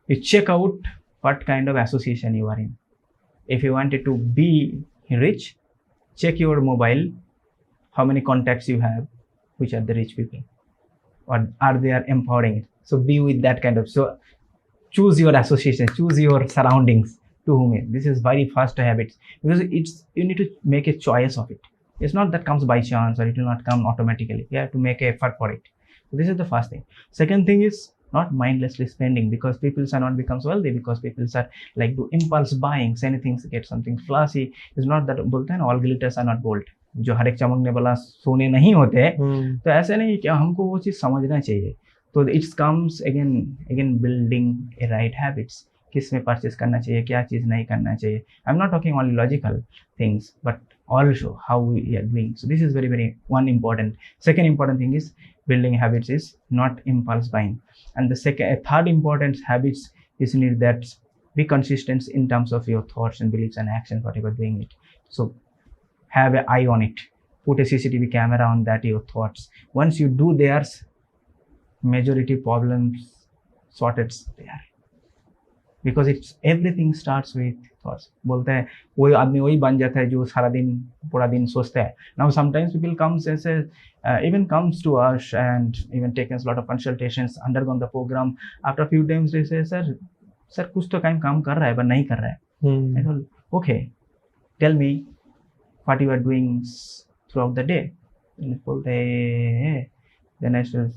you check out what kind of association you are in. If you wanted to be rich, check your mobile, how many contacts you have, which are the rich people, or are they are empowering it. So be with that kind of, so choose your association, choose your surroundings to whom it. This is very first habit, because it's, you need to make a choice of it. It's not that comes by chance, or it will not come automatically. You have to make an effort for it. So this is the first thing. Second thing is not mindlessly spending, because people are not becomes wealthy because people are like do impulse buying, anything to get something flashy. It's not that बोलते हैं ना, all glitters are not gold. जो हर एक चमकने वाला सोने नहीं होते, तो ऐसे नहीं क्या, हमको वो चीज़ समझना चाहिए. तो it's comes again building A right habits. किस में परचेज करना चाहिए, क्या चीज़ नहीं करना चाहिए. I am not talking only logical things, but also how we are doing. So this is very very one important. Second important thing is building habits is not impulse buying. And the third important habits is need that be consistent in terms of your thoughts and beliefs and actions, whatever doing it. So have an eye on it. Put a CCTV camera on that, your thoughts. Once you do theirs, majority problems sorted there, because it's everything starts with thoughts. बोलते हैं वही आदमी वही बन जाता है जो सारा दिन पूरा दिन सोचता है. Now sometimes people comes and say, even comes to us and even taken a lot of consultations, undergone the program. After a few times they say, sir कुछ तो काम कर रहा है पर नहीं कर रहा है. I told, okay, tell me what you are doing throughout the day. And बोलते हैं, then I said,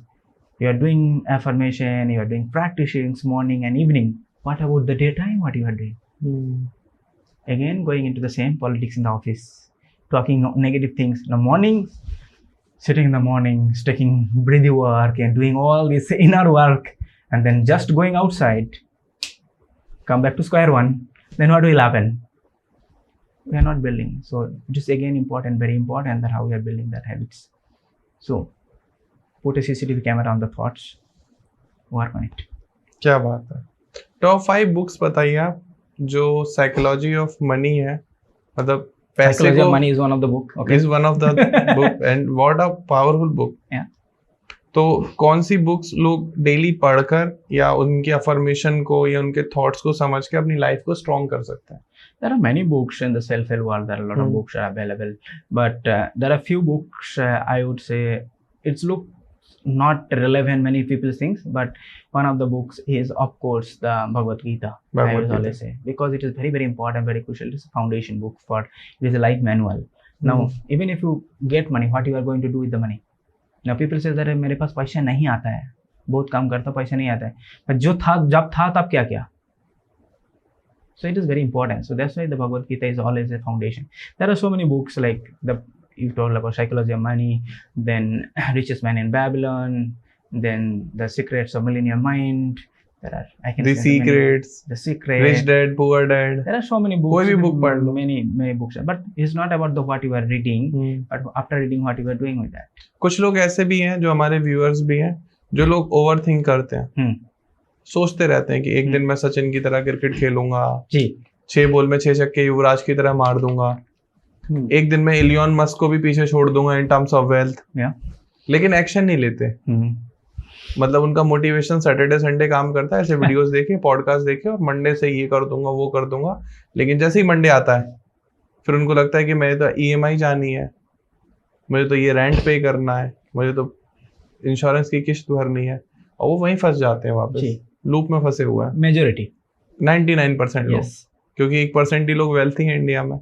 you are doing affirmation, you are doing practicings morning and evening. What about the daytime? What you are doing? Again, going into the same politics in the office, talking negative things in the morning, sitting in the morning, taking breathing work and doing all this inner work, and then just going outside, come back to square one. Then what will happen? We are not building. So it is again important, very important, that how we are building that habits. So put a CCTV camera on the thoughts, work on it. क्या बात है. टॉप 5 बुक्स बताइए आप जो साइकोलॉजी ऑफ मनी है, मतलब पैसे Psychology को. of Money is one of the book. Okay. is one of the book and what a powerful book. Yeah. तो कौन सी बुक्स लोग डेली पढ़कर या उनके अफर्मेशन को या उनके थॉट्स को समझ के अपनी लाइफ को स्ट्रॉन्ग कर सकते हैं? There are many books in the self-help world. There are a lot of books are available, but there are few books I would say it's look not relevant many people think, but one of the books is of course the Bhagavad Gita. I would always say, because it is very very important, very crucial. It is a foundation book for, it is a life manual. Now even if you get money, what you are going to do with the money? Now people say that मेरे पास पैसा नहीं आता है, बहुत काम करता पैसा नहीं आता है, but जो था जब था तब क्या किया? So it is very important. So that's why the Bhagavad Gita is always a foundation. There are so many books like you told about Psychology of Money, then Richest Man in Babylon, then The Secrets of Millennium Mind. There are, I can The say Secrets, The Secret, Rich Dad Poor Dad. There are so many books. कोई भी book पढ़ लो. Many books, but it's not about the what you are reading, but after reading what you are doing with that. कुछ लोग ऐसे भी हैं जो हमारे व्यूअर्स भी हैं, जो लोग ओवर थिंक करते हैं. सोचते रहते हैं कि एक दिन मैं सचिन की तरह क्रिकेट खेलूंगा जी, 6 बॉल में 6 छक्के युवराज की तरह मार दूंगा, एक दिन में इलियन मस्क को भी पीछे छोड़ दूंगा इन टर्म्स ऑफ वेल्थ. लेकिन एक्शन नहीं लेते. मतलब उनका मोटिवेशन सैटरडे संडे काम करता है, ऐसे वीडियोस देखे, पॉडकास्ट देखे और मंडे से ये कर दूंगा वो कर दूंगा. लेकिन जैसे ही मंडे आता है फिर उनको लगता है कि मेरे तो EMI जानी है, मुझे तो ये रेंट पे करना है, मुझे तो इंश्योरेंस की किस्त भरनी है, और वो वहीं फंस जाते हैं, वापस लूप में फंसे हुए हैं. मेजोरिटी 99% लोग, क्योंकि 1% ही लोग वेल्थी हैं इंडिया में.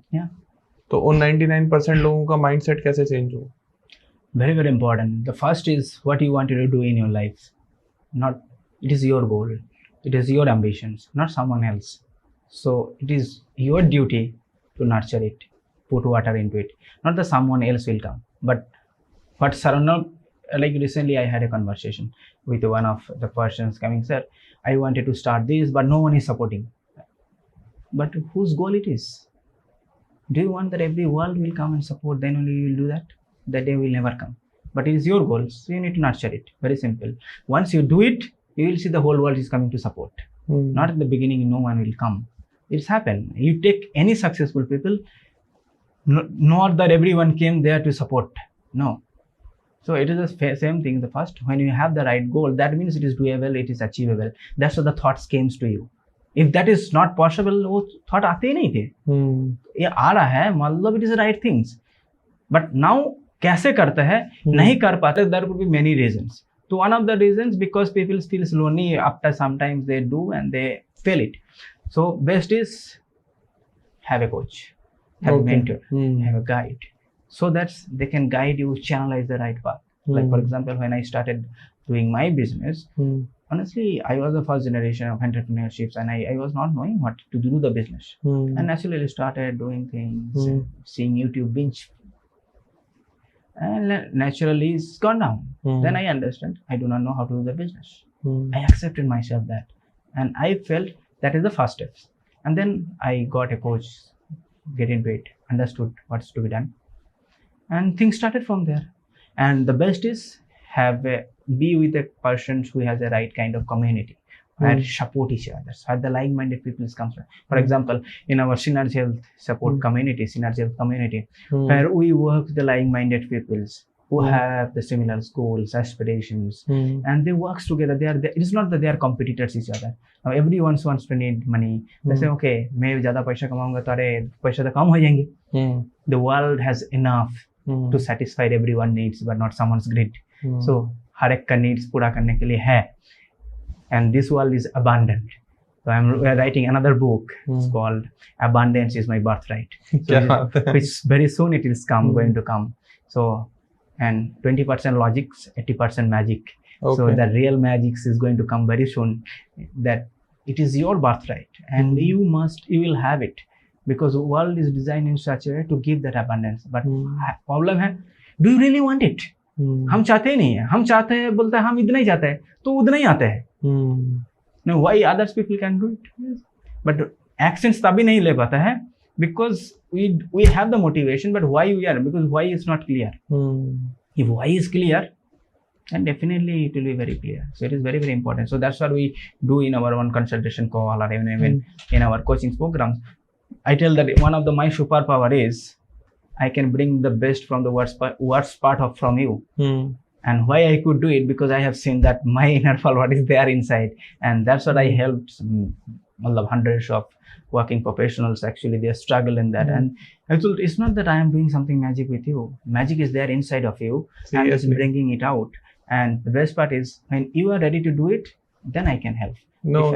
तो उन 99% लोगों का माइंडसेट कैसे चेंज हो? Very very important. The first is what you want to do in your life. Not, it is your goal. It is your ambitions, not someone else. So it is your duty to nurture it, put water into it, not that someone else will come. But surround, like recently I had a conversation with one of the persons coming, sir, I wanted to start this, but no one is supporting. But whose goal it is? Do you want that every world will come and support, then only you will do that? That day will never come. But it is your goal, so you need to nurture it. Very simple. Once you do it, you will see the whole world is coming to support. Not in the beginning, no one will come. It's happened. You take any successful people, not that everyone came there to support. No. So it is the same thing. The first, when you have the right goal, that means it is doable, it is achievable. That's what the thoughts comes to you. If that is not possible, वो thought आते ही नहीं थे. ये आ रहा है, मतलब it is the right things. But now कैसे करते हैं, नहीं कर पाते. There could be many reasons. So one of the reasons, because people feel lonely after sometimes they do and they fail it. So best is have a coach, have a mentor, have a guide, so that they can guide you, channelize the right path. Like for example, when I started doing my business, honestly, I was the first generation of entrepreneurships, and I was not knowing what to do the business. And naturally started doing things, seeing YouTube binge. And naturally it's gone down. Then I understand I do not know how to do the business. I accepted myself that. And I felt that is the first steps. And then I got a coach, get into it, understood what's to be done. And things started from there. And the best is be with a person who has the right kind of community, where support each other, where the like-minded people comes from. For example, in our Synergy Health support community, Synergy Health community, where we work with the like-minded peoples who have the similar goals, aspirations, and they work together. It is not that they are competitors each other. Now everyone wants to need money. They say, okay, मैं ज़्यादा पैसा कमाऊंगा तो अरे पैसा तो कम हो जाएंगे. The world has enough to satisfy everyone's needs, but not someone's greed. So हर एक का needs पूरा करने के लिए है. And this world is abundant. So I'm writing another book. It's called Abundance is My Birthright. So which very soon it is going to come. So, and 20% logics, 80% magic. Okay. So the real magic is going to come very soon. That it is your birthright, and you will have it, because the world is designed in such a way to give that abundance. But problem है, do you really want it? हम चाहते ही नहीं है. हम चाहते हैं, बोलते हैं हम इतना ही चाहते हैं, तो उतना ही आता है. No, why others people can do it? Yes. But actions तभी नहीं ले पाता है, because we have the motivation, but why we are, because why is not clear. If why is clear, then definitely it will be very clear. So it is very, very important. So that's what we do in our one consultation call, or even in our coaching programs. I tell that one of my superpower is I can bring the best from the worst part from you. And why I could do it, because I have seen that my inner what is there inside, and that's what I helped hundreds of working professionals. Actually, they struggle in that. And I told, it's not that I am doing something magic with you. Magic is there inside of you. I'm just bringing it out. And the best part is, when you are ready to do it, then I can help. No,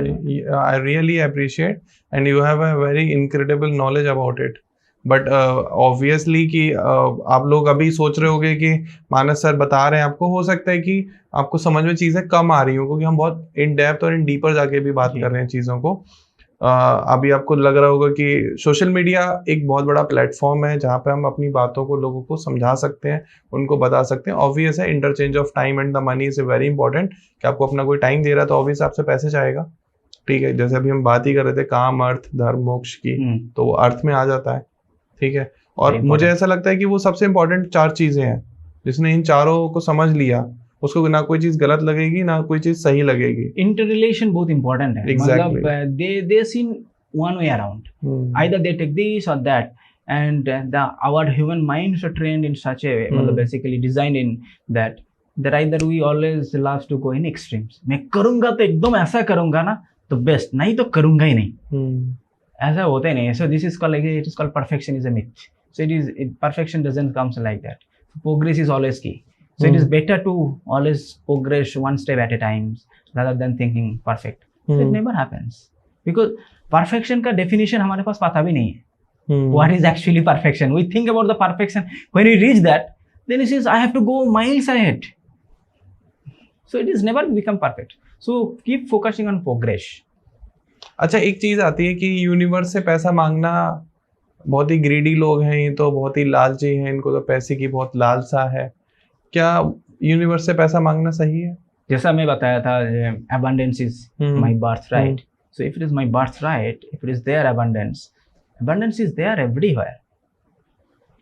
I really appreciate, and you have a very incredible knowledge about it. But obviously कि आप लोग अभी सोच रहे होगे कि मानस सर बता रहे हैं आपको, हो सकता है कि आपको समझ में चीज़ें कम आ रही हो, क्योंकि हम बहुत इन डेप्थ और इन डीपर जाके भी बात कर रहे हैं चीज़ों को. अभी आपको लग रहा होगा कि सोशल मीडिया एक बहुत बड़ा प्लेटफॉर्म है जहाँ पे हम अपनी बातों को लोगों को समझा सकते हैं, उनको बता सकते हैं. ऑब्वियस है, interchange of time and the money is very important, कि आपको अपना कोई टाइम दे रहा है तो ऑब्वियस आपसे पैसे चाहेगा. ठीक है, जैसे अभी हम बात ही कर रहे थे काम, अर्थ, धर्म, मोक्ष की, तो अर्थ में आ जाता है. ठीक है, और मुझे ऐसा लगता है कि वो सबसे इम्पोर्टेंट 4 चीजें हैं. जिसने इन चारों को समझ लिया, उसको ना कोई चीज गलत लगेगी, ना कोई चीज सही लगेगी. इंटररिलेशन बहुत इंपॉर्टेंट है. Exactly. मतलब they seen one way around. Either they take this or that, and our human minds are trained in such a way, मतलब basically designed in that either we always love to go in extremes. मैं करूंगा तो एकदम ऐसा करूंगा ना तो बेस्ट, नहीं तो करूंगा ही नहीं. ऐसा होता ही नहीं. So this is called, it is called perfection is a myth. So perfection doesn't come like that. Progress is always key. So it is better to always progress one step at a time rather than thinking perfect. So it never happens, because perfection का definition हमारे पास पता भी नहीं है. What is actually perfection? We think about the perfection. When we reach that, then it says I have to go miles ahead. So it is never become perfect. So keep focusing on progress. अच्छा, एक चीज आती है कि यूनिवर्स से पैसा मांगना, बहुत ही ग्रीडी लोग हैं ये, तो बहुत ही लालची हैं, इनको तो पैसे की बहुत लालसा है। क्या यूनिवर्स से पैसा मांगना सही है? जैसा मैं बताया था, abundance is my birthright. So if it is my birthright, if it is there abundance is there everywhere.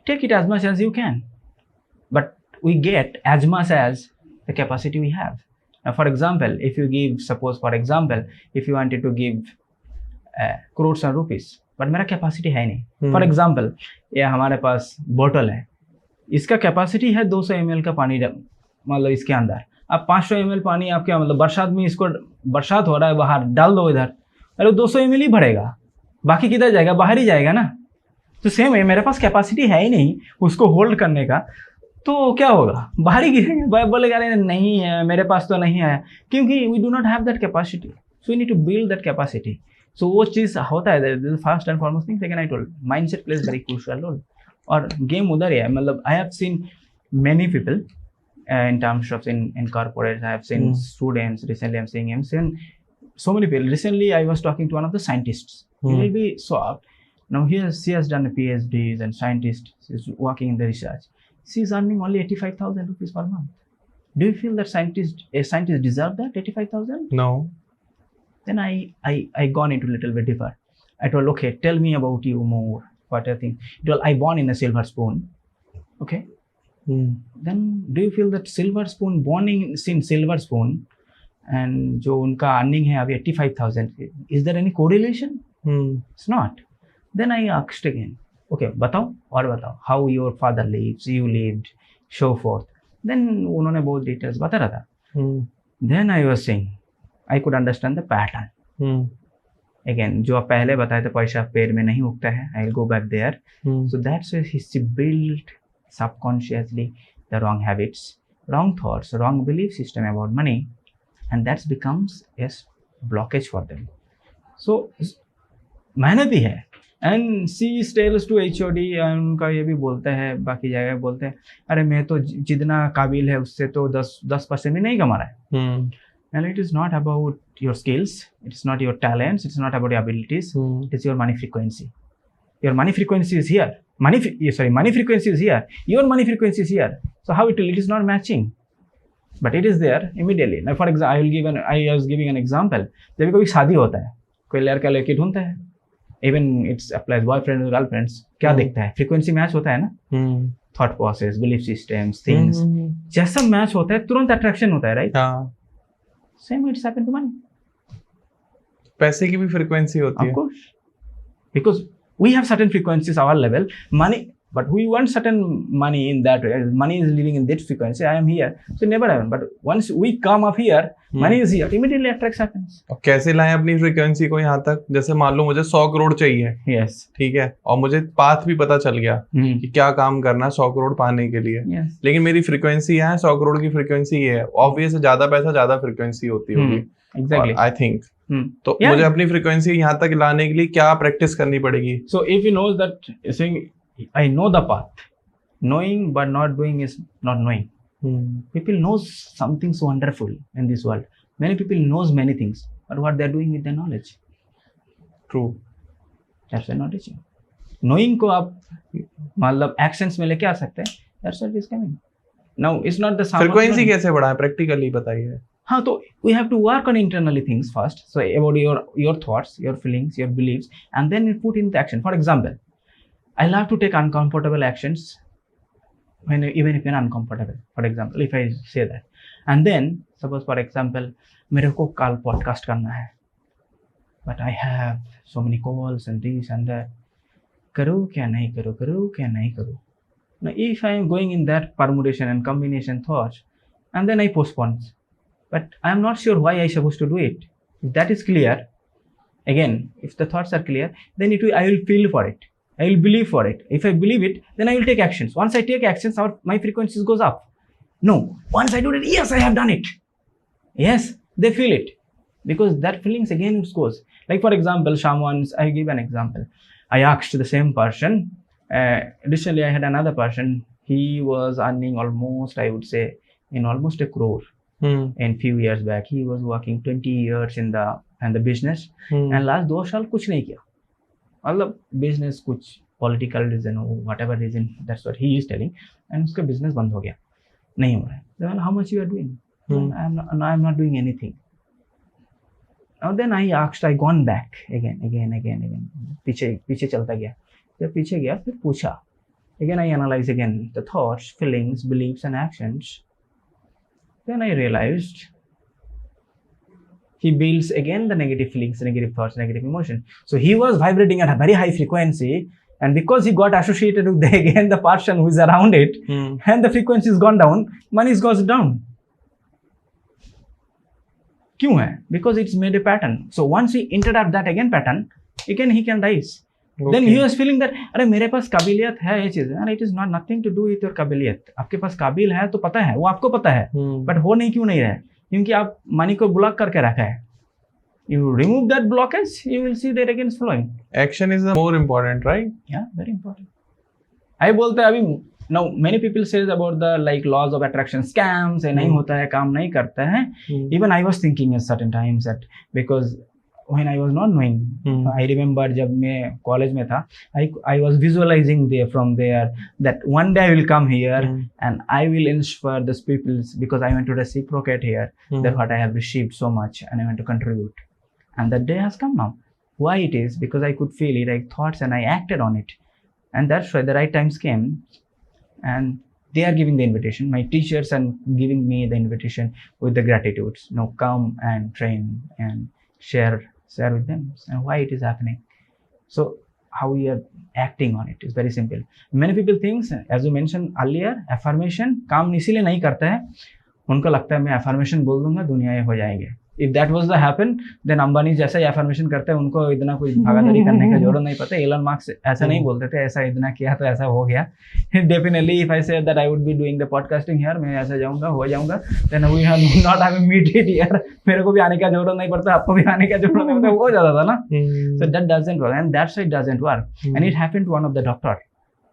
Take it as much as you can, but we get as much as the capacity we have. Now, for example, if you give, suppose for example, if you wanted to give crores and rupees, but मेरा कैपेसिटी है नहीं. फॉर एग्जाम्पल, ये हमारे पास बोतल है, इसका कैपेसिटी है 200 ml का पानी, मतलब इसके अंदर अब 500 ml पानी आपके, मतलब बरसात में इसको, बरसात हो रहा है बाहर, डाल दो इधर, अरे 200 ml ही भरेगा, बाकी किधर जाएगा? बाहर ही जाएगा ना. तो सेम है, मेरे पास कैपेसिटी है ही नहीं उसको होल्ड करने का, तो क्या होगा? बाहर ही गिरेगा. बोलेगा अरे नहीं है मेरे पास, तो नहीं है, क्योंकि we do not have that capacity. So we need to build that capacity. So वो चीज़ होता है, first and foremost thing. Second, I told mindset plays very crucial role. और गेम उधर ही है. मतलब I have seen many people in terms of in corporates. I have seen students recently. I'm seeing so many people. Recently, I was talking to one of the scientists. You will be shocked. Now she has done a PhD and scientist. She's working in the research. She's earning only 85,000 rupees per month. Do you feel that a scientist deserve that 85,000? No. Then I gone into a little bit deeper. I told, okay, tell me about you more. What I think. Well, I born in a silver spoon. Okay. Then do you feel that silver spoon, born in silver spoon, and जो उनका अर्निंग है अभी 85,000, is there any correlation? It's not. Then I asked again, okay, बताओ और बताओ, how your father lives, you lived, so forth. Then उन्होंने बहुत डिटेल्स बता रहा था. Then I was saying, I could understand the pattern. Again, जो आप पहले बताए थे, पैसा पैर में नहीं उगता है. I'll go back there. So that's why she built subconsciously the wrong habits, wrong thoughts, wrong belief system about money, and that becomes a blockage for them. So मेहनत ही है. And she tells to HOD, उनका ये भी बोलते हैं, बाकी जगह बोलते हैं, अरे मैं तो जितना काबिल है उससे तो 10% भी नहीं कमा रहा है. And it is not about your skills, it's not your talents, it's not about your abilities, it's your money frequency. Your money frequency is here. Money frequency is here. Your money frequency is here. So how it is not matching, but it is there immediately. Now, for example, I was giving an example. जब कोई शादी होता है, कोई लड़का लड़की ढूंढता है, even it's applies boyfriend or girlfriends, क्या देखता है? Frequency match होता है ना? Thought process, belief systems, things. जैसा match होता है, तुरंत attraction होता है, right? Same it's happened to money. पैसे की भी frequency होती है. Of course, because we have certain frequencies our level money, but we want certain money in that way. Money is living in that frequency. I am here, so never happen. But once we come up here, money is here, immediately attraction happens. और कैसे लाएं अपनी फ्रीक्वेंसी को यहाँ तक? जैसे मान लो मुझे 100 करोड़ चाहिए. Yes. ठीक है, और मुझे पाथ भी पता चल गया कि क्या काम करना है 100 करोड़ पाने के लिए. Yes. लेकिन मेरी फ्रीक्वेंसी है 100 करोड़ की फ्रीक्वेंसी ये है. ऑब्वियस ज्यादा पैसा ज्यादा फ्रीक्वेंसी होती होगी. Exactly. आई थिंक तो मुझे अपनी फ्रीक्वेंसी यहाँ तक लाने के लिए क्या प्रैक्टिस करनी पड़ेगी? So if you know that saying I know the path, knowing but not doing is not knowing. People knows something so wonderful in this world. Many people knows many things, but what they are doing with their knowledge? True. That's why not teaching. Knowing को आप मतलब actions में लेके आ सकते हैं. That's what is coming. Now it's not the frequency कैसे बढ़ाएं? प्रैक्टिकली बताइए. हाँ, तो we have to work on internally things first. So about your thoughts, your feelings, your beliefs, and then you put into action. For example, I love to take uncomfortable actions even if you're uncomfortable. For example, if I say that, and then suppose for example, मेरे को कल podcast करना है, but I have so many calls and this and that. करूँ क्या नहीं करूँ, करूँ क्या नहीं करूँ. Now, if I am going in that permutation and combination thoughts, and then I postpone. But I am not sure why I supposed to do it. If that is clear, again, if the thoughts are clear, then I will feel for it. I will believe for it. If I believe it, then I will take actions. Once I take actions, my frequencies goes up. No, once I do it, yes, I have done it. Yes, they feel it. Because that feelings again it goes. Like for example, I give an example. I asked the same person. Additionally, I had another person. He was earning almost, I would say, in almost 1 crore. in few years back. He was working 20 years in the business and last 2 साल कुछ नहीं किया, मतलब business कुछ political reason or whatever reason, that's what he is telling, and उसका business बंद हो गया, नहीं हो रहा है. Well, how much you are doing? I am not doing anything. Now then I asked, I gone back again, पीछे चलता गया. जब पीछे गया फिर पूछा, again I analyze again the thoughts, feelings, beliefs and actions. Then I realized he builds again the negative feelings, negative thoughts, negative emotion. So he was vibrating at a very high frequency, and because he got associated with the person who is around it, and the frequency has gone down, money goes down. क्यों है? Because it's made a pattern. So once he interrupt that again pattern, again he can rise. Okay. Then he was feeling that अरे मेरे पास काबिलियत है ये चीज, and it is not nothing to do with your काबिलियत. आपके पास काबिल है तो पता है, वो आपको पता है, but हो नहीं क्यों नहीं रहा है? क्योंकि आप मनी को ब्लॉक करके रखा है. You remove that blockage, you will see that again is flowing. Action is the more important, right? Yeah, very important. I बोलता है अभी now many people says about the like laws of attraction scams, नहीं होता है, काम नहीं करता है. Even I was thinking at certain times that because when I was not knowing, I remember जब मैं college में था, I was visualizing there from there that one day I will come here and I will inspire these people because I want to reciprocate here that what I have received so much and I want to contribute. And that day has come now. Why it is? Because I could feel it, I thought and I acted on it. And that's why the right times came and they are giving the invitation. My teachers are giving me the invitation with the gratitudes. Now come and train and share with them and why it is happening. So how we are acting on it is very simple. Many people think, as you mentioned earlier, affirmation काम इसीलिए नहीं करता है, उनको लगता है मैं affirmation बोल दूंगा दुनिया ये हो जाएंगे. If that was the happen, then Ambani जैसा ही affirmation करते हैं, उनको इतना कोई भागादौड़ी करने का जरूरत नहीं पड़ता. एलन मार्क्स ऐसा नहीं बोलते थे, ऐसा इतना किया तो ऐसा हो गया. Definitely, if I say that I would be doing the podcasting here, मैं ऐसा जाऊंगा, हो जाऊंगा, then we are not having meet it here. मेरे को भी आने का जरूरत नहीं पड़ता, आपको भी आने का जरूरत नहीं पड़ता, हो जाता था ना. So that doesn't work, and that's why it doesn't work. And it happened to one of the doctor.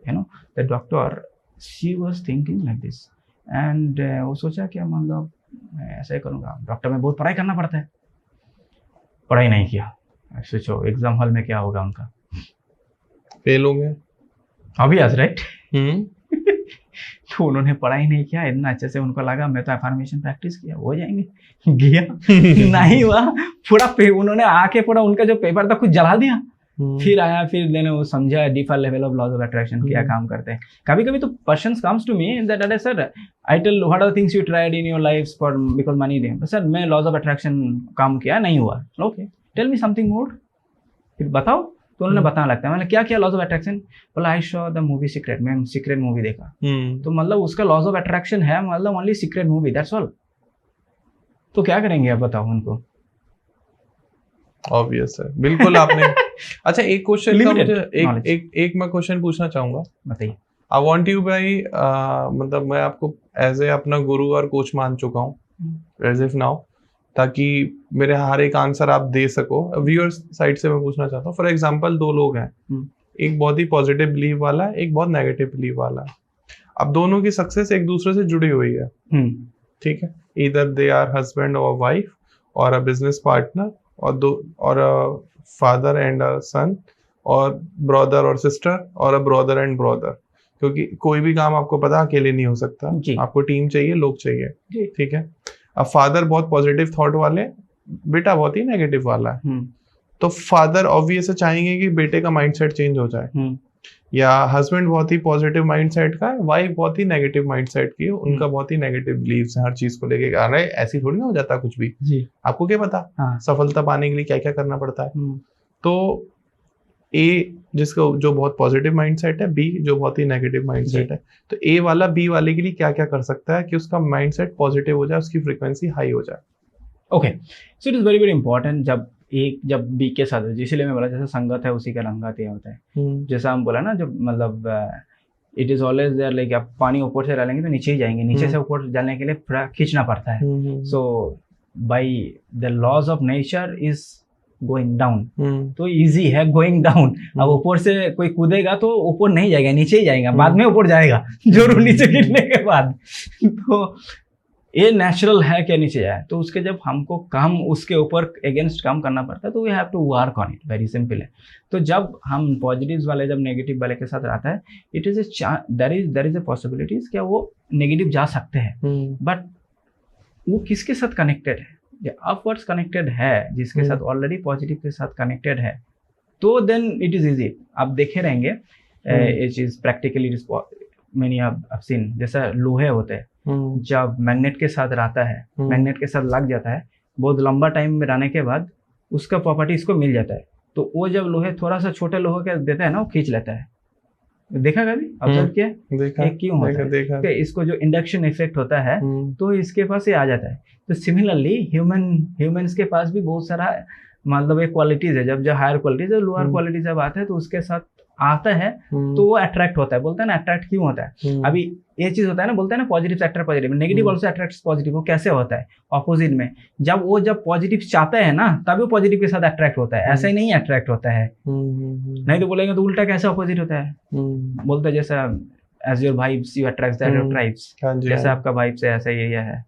You know, the doctor, she was thinking like this, and वो सोचा कि मतलब मैं ऐसा ही करूँगा. डॉक्टर में बहुत पढ़ाई करना पड़ता है, पढ़ाई नहीं किया. सोचो एग्जाम हॉल में क्या होगा उनका, फेल हो गए ऑब्वियस राइट. तो उन्होंने पढ़ाई नहीं किया, इतना अच्छे से उनको लगा मैं तो अफर्मेशन प्रैक्टिस किया हो जाएंगे, गया नहीं हुआ. पूरा उन्होंने आके पूरा उनका जो पेपर था कुछ जला दिया. फिर आया, फिर देने वो समझा deeper level of laws of attraction क्या काम करते हैं. कभी कभी तो persons comes to me that अरे sir I tell what are things you tried in your life for because money they. Sir मैं लॉज ऑफ अट्रैक्शन काम किया नहीं हुआ. Okay tell me something more, फिर बताओ. तो उन्होंने बताने लगता है मैंने क्या किया लॉज ऑफ अट्रैक्शन. बोला I saw the movie secret, मैं सीक्रेट मूवी देखा. तो मतलब उसका लॉज ऑफ अट्रैक्शन है मतलब only secret movie, that's all. तो क्या करेंगे आप बताओ उनको. ऑब्वियस है, बिल्कुल आपने. अच्छा एक क्वेश्चन का मुझे एक मैं क्वेश्चन पूछना चाहूंगा. बताइए. आई वांट यू भाई, मतलब मैं आपको एज ए अपना गुरु और कोच मान चुका हूँ एज इफ नाउ, ताकि मेरे हर एक आंसर आप दे सको. व्यूअर्स साइड से मैं पूछना चाहता हूँ. फॉर एग्जांपल दो लोग हैं, एक बहुत ही पॉजिटिव बिलीव वाला है, एक बहुत नेगेटिव बिलीव वाला है. अब दोनों की सक्सेस एक दूसरे से जुड़ी हुई है, ठीक है. इधर दे आर हस्बैंड और वाइफ और अ बिजनेस पार्टनर और फादर एंड सन और ब्रदर और सिस्टर और अ ब्रदर एंड ब्रदर. क्योंकि कोई भी काम आपको पता अकेले नहीं हो सकता, आपको टीम चाहिए, लोग चाहिए, ठीक है. अब फादर बहुत पॉजिटिव थॉट वाले, बेटा बहुत ही नेगेटिव वाला है. तो फादर ऑब्वियस चाहेंगे कि बेटे का माइंडसेट चेंज हो जाए, या हस्बैंड बहुत ही पॉजिटिव माइंडसेट का है, वाइफ बहुत ही नेगेटिव माइंडसेट की है, उनका बहुत ही नेगेटिव बिलीव्स है हर चीज को लेके. अरे ऐसी थोड़ी ना हो जाता कुछ भी जी. आपको क्या पता सफलता पाने के लिए क्या क्या करना पड़ता है. तो ए जिसको जो बहुत पॉजिटिव माइंडसेट है, बी जो बहुत ही नेगेटिव माइंडसेट है. तो ए वाला बी वाले के लिए क्या क्या कर सकता है कि उसका माइंडसेट पॉजिटिव हो जाए, उसकी फ्रीक्वेंसी हाई हो जाए. Okay, so it is very very important. जब बी के साथ, इसलिए मैं बोला जैसे संगत है उसी का रंगत ये होता है. जैसा हम बोला ना, जब मतलब it is always there like आप पानी ऊपर से डालेंगे तो नीचे ही जाएंगे, नीचे से ऊपर डालने के लिए पूरा खींचना पड़ता है. So by the laws of nature is going down. तो इजी है गोइंग डाउन. अब ऊपर से कोई कूदेगा तो ऊपर नहीं जाएगा, नीचे ही जाएगा, बाद में ऊपर जाएगा जरूर नीचे गिरने के बाद. तो ये नेचुरल है क्या नीचे जाए, तो उसके जब हमको काम उसके ऊपर अगेंस्ट काम करना पड़ता है तो we have to work on it, very simple है। तो जब हम पॉजिटिव वाले जब नेगेटिव वाले के साथ रहता है, it is there is a possibilities क्या वो नेगेटिव जा सकते हैं, बट वो किसके साथ कनेक्टेड है, या अपवर्ड्स कनेक्टेड है जिसके साथ ऑलरेडी पॉजिटिव के साथ कनेक्टेड है, तो देन इट इज इजी। आप देखे रहेंगे ये चीज प्रैक्टिकली मैंने आप सीन, जैसा लोहे होते हैं जब मैग्नेट के साथ रहता है, मैग्नेट के साथ लग जाता है, बहुत लंबा टाइम में रहने के बाद उसका प्रॉपर्टी इसको मिल जाता है, तो वो जब लोहे थोड़ा सा छोटे लोहे का देता है ना, वो खींच लेता है। देखा कभी ऑब्जर्व किया? देखा, क्यों होता है? देखा। इसको जो इंडक्शन इफेक्ट होता है तो इसके पास ये आ जाता है। तो सिमिलरली ह्यूमंस के पास भी बहुत सारा मतलब एक क्वालिटीज है, जब जो हायर क्वालिटीज है, लोअर क्वालिटीज जब आता है तो उसके साथ आता है तो वो अट्रैक्ट होता है। बोलता है ना अट्रैक्ट क्यों होता है, अभी ये चीज होता है ना, बोलता है ना positive attract positive, negative also attracts positive. वो कैसे होता है ऑपोजिट में, जब पॉजिटिव चाहता है ना तभी वो पॉजिटिव के साथ अट्रैक्ट होता है, ऐसा ही नहीं अट्रैक्ट होता है। नहीं तो बोलेंगे तो उल्टा कैसे ऑपोजिट होता है, बोलता है जैसा as your vibes you attract that your tribes, जैसे आपका वाइब्स है ऐसा ये है।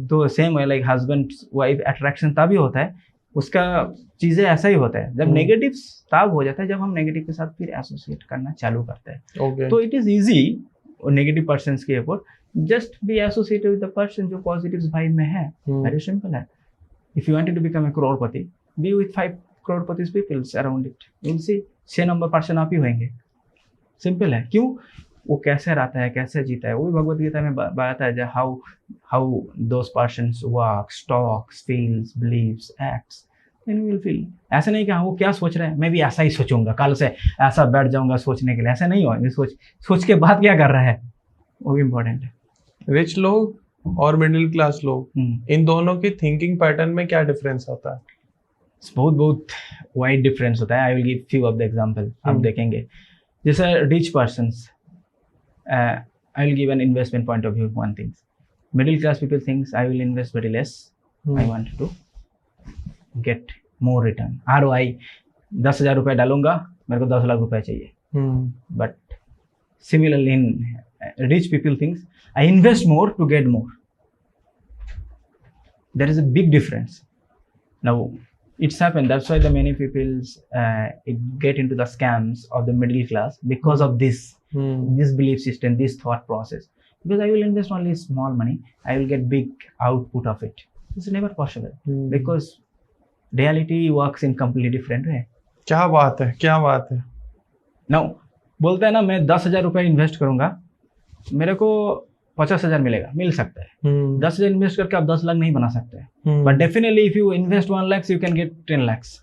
तो सेम है, लाइक हस्बैंड वाइफ अट्रैक्शन तभी होता है, उसका चीजें ऐसा ही होता है। जब नेगेटिव तब हो जाता है जब हम नेगेटिव के साथ फिर एसोसिएट करना चालू करते हैं। तो it is easy negative person के ऊपर, just be associated with the person जो पॉजिटिव वाइब में है, वेरी सिंपल है। If you wanted to become a crorepati, be with 5 crorepati peoples around it, you will see 6 number person आप ही होंगे। सिंपल है। क्यों? वो कैसे रहता है, कैसे जीता है, वो भी भगवत गीता में बताया है, how those persons works, talks, feels, believes, acts, then you will feel. ऐसा नहीं कि हाँ वो क्या सोच रहा है, मैं भी ऐसा ही सोचूंगा, कल से ऐसा बैठ जाऊंगा सोचने के लिए, ऐसा नहीं होगा। सोच के बाद क्या कर रहा है वो भी इम्पोर्टेंट है। रिच लोग और मिडिल क्लास लोग, इन दोनों की थिंकिंग पैटर्न में क्या डिफरेंस होता है? बहुत वाइड डिफरेंस होता है। आई will give few of the example. आप देखेंगे जैसे rich persons, I will give an investment point of view one thing. Middle class people thinks I will invest very less. I want to get more return. ROI 10,000 रुपए डालूंगा, मेरे को 10 लाख रुपए चाहिए। But similarly in rich people thinks I invest more to get more. There is a big difference. Now it's happened. That's why the many people get into the scams of the middle class because of this. This belief system, this thought process, because I will invest only small money, I will get big output of it. It's never possible because reality works in completely different way. क्या बात है। Now बोलते हैं ना मैं 10,000 रुपए इन्वेस्ट करूंगा, मेरे को 50,000 मिलेगा, मिल सकता है। 10,000 इन्वेस्ट करके आप 10 लाख नहीं बना सकते, but definitely if you invest 1 lakhs you can get 10 lakhs.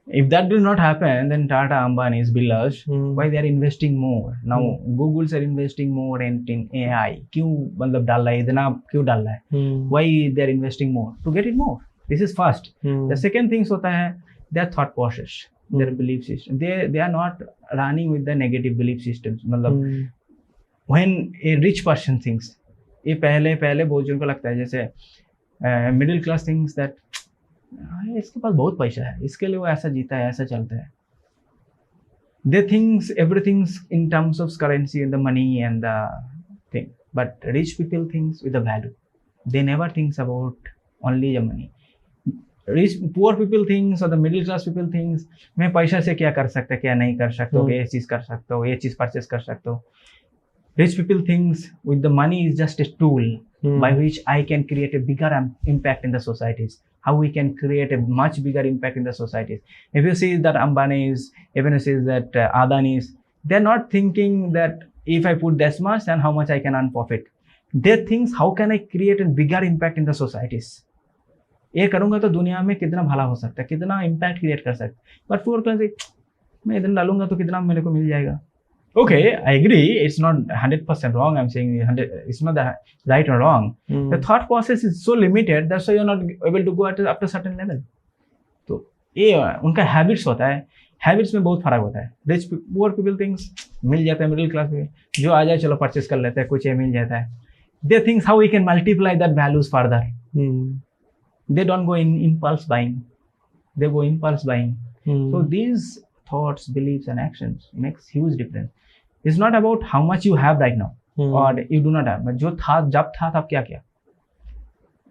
If that does not happen, then Tata, Ambani's, Birlas, why they are investing more? Now Googles are investing more in AI. क्यों मतलब डाल रहा है इतना, क्यों डाल रहा है? Why they are investing more? To get it more. This is first. The second things होता है their thought process, their belief system. They are not running with the negative belief systems. मतलब when a rich person thinks, ये पहले बहुत जन को लगता है जैसे middle class thinks that इसके पास बहुत पैसा है, इसके लिए वो ऐसा जीता है, ऐसा चलता है। They think everything in terms of currency and the money and the thing, but rich people thinks with the value. They never thinks about only the money. Poor people thinks or the middle class people thinks मैं पैसा से क्या कर सकता, क्या नहीं कर सकता, ये चीज कर सकता हूँ, ये चीज परचेस कर सकता हूँ। Rich people thinks with the money is just a tool by which I can create a bigger impact in the societies. How we can create a much bigger impact in the societies. If you see that Ambani's, even you see that Adani's, they're not thinking that if I put this much then how much I can earn profit. They think how can I create a bigger impact in the societies. ये करूंगा तो दुनिया में कितना भला हो सकता है, कितना इम्पैक्ट क्रिएट कर सकता है। बट पुअर क्लास मैं इतना डालूंगा तो कितना मेरे को मिल जाएगा। Okay, I agree. It's not 100% wrong. I'm saying it's not that right or wrong. The thought process is so limited. That's why you're not able to go up to certain level. तो ये उनका हैबिट्स होता है, हैबिट्स में बहुत फर्क होता है। रिच पुअर पीपल थिंग्स मिल जाता है, मिडिल क्लास में जो आ जाए चलो परचेस कर लेते हैं, कुछ ये मिल जाता है। They think how we can multiply that values further. They don't go in impulse buying. They go impulse buying. So these thoughts, beliefs and actions makes huge difference. It's not about how much you have right now or you do not have, but जो था जब था तब क्या किया,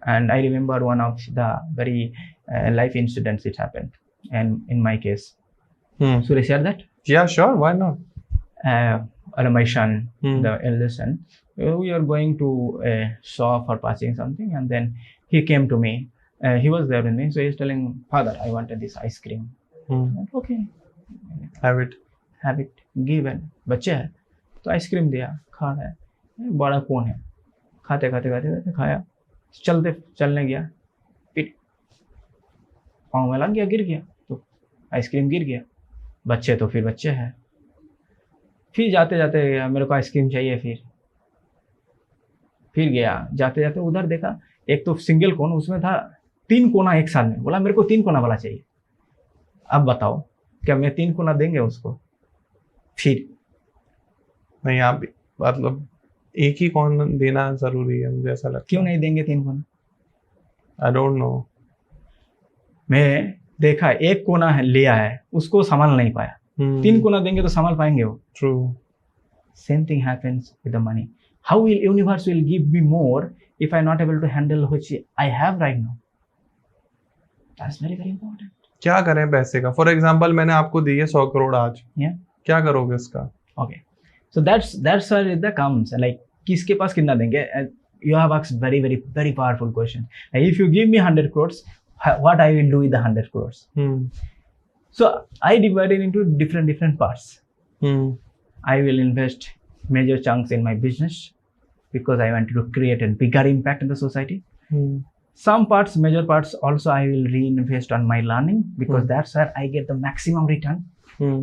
And I remember one of the very life incidents it happened, and in my case, should I share that? Yeah, sure. Why not? My son, the eldest son, we are going to a shop for purchasing something, and then he came to me. He was there with me, so he's telling, "Father, I wanted this ice cream." Okay, have it given. बच्चे है तो आइसक्रीम दिया, खा रहा है, बड़ा कौन है, खाते खाते खाते खाते खाया, चलने गया, पिट पाँव में लग गया, गिर गया, तो आइसक्रीम गिर गया। बच्चे तो फिर बच्चे हैं, फिर जाते जाते गया, मेरे को आइसक्रीम चाहिए, फिर गया, जाते जाते उधर देखा एक तो सिंगल कोन, उसमें था 3 कोना एक साथ में, बोला मेरे को 3 कोना वाला चाहिए। अब बताओ क्या मैं 3 कोना देंगे उसको? फिर नहीं, आप मतलब एक ही कोन देना जरूरी है, मुझे ऐसा लगता। क्यों नहीं देंगे 3 कोना? I don't know. मैं देखा एक कोना है लिया है, उसको संभाल नहीं पाया। 3 कोना देंगे तो संभाल पाएंगे वो। True. Same thing happens with the money. How will universe will give me more if I'm not able to handle which I have right now? That's very very important. क्या करें पैसे का? फॉर एग्जाम्पल मैंने आपको दी है 100 करोड़ आज, क्या करोगे इसका? Okay, so that's where it comes. Like किसके पास कितना देंगे? You have asked very very very powerful question. If you give me 100 crores, what I will do with the 100 crores? So I divided into different parts. I will invest major chunks in my business because I wanted to create a bigger impact in the society. Some parts, major parts, also I will reinvest on my learning because that's where I get the maximum return.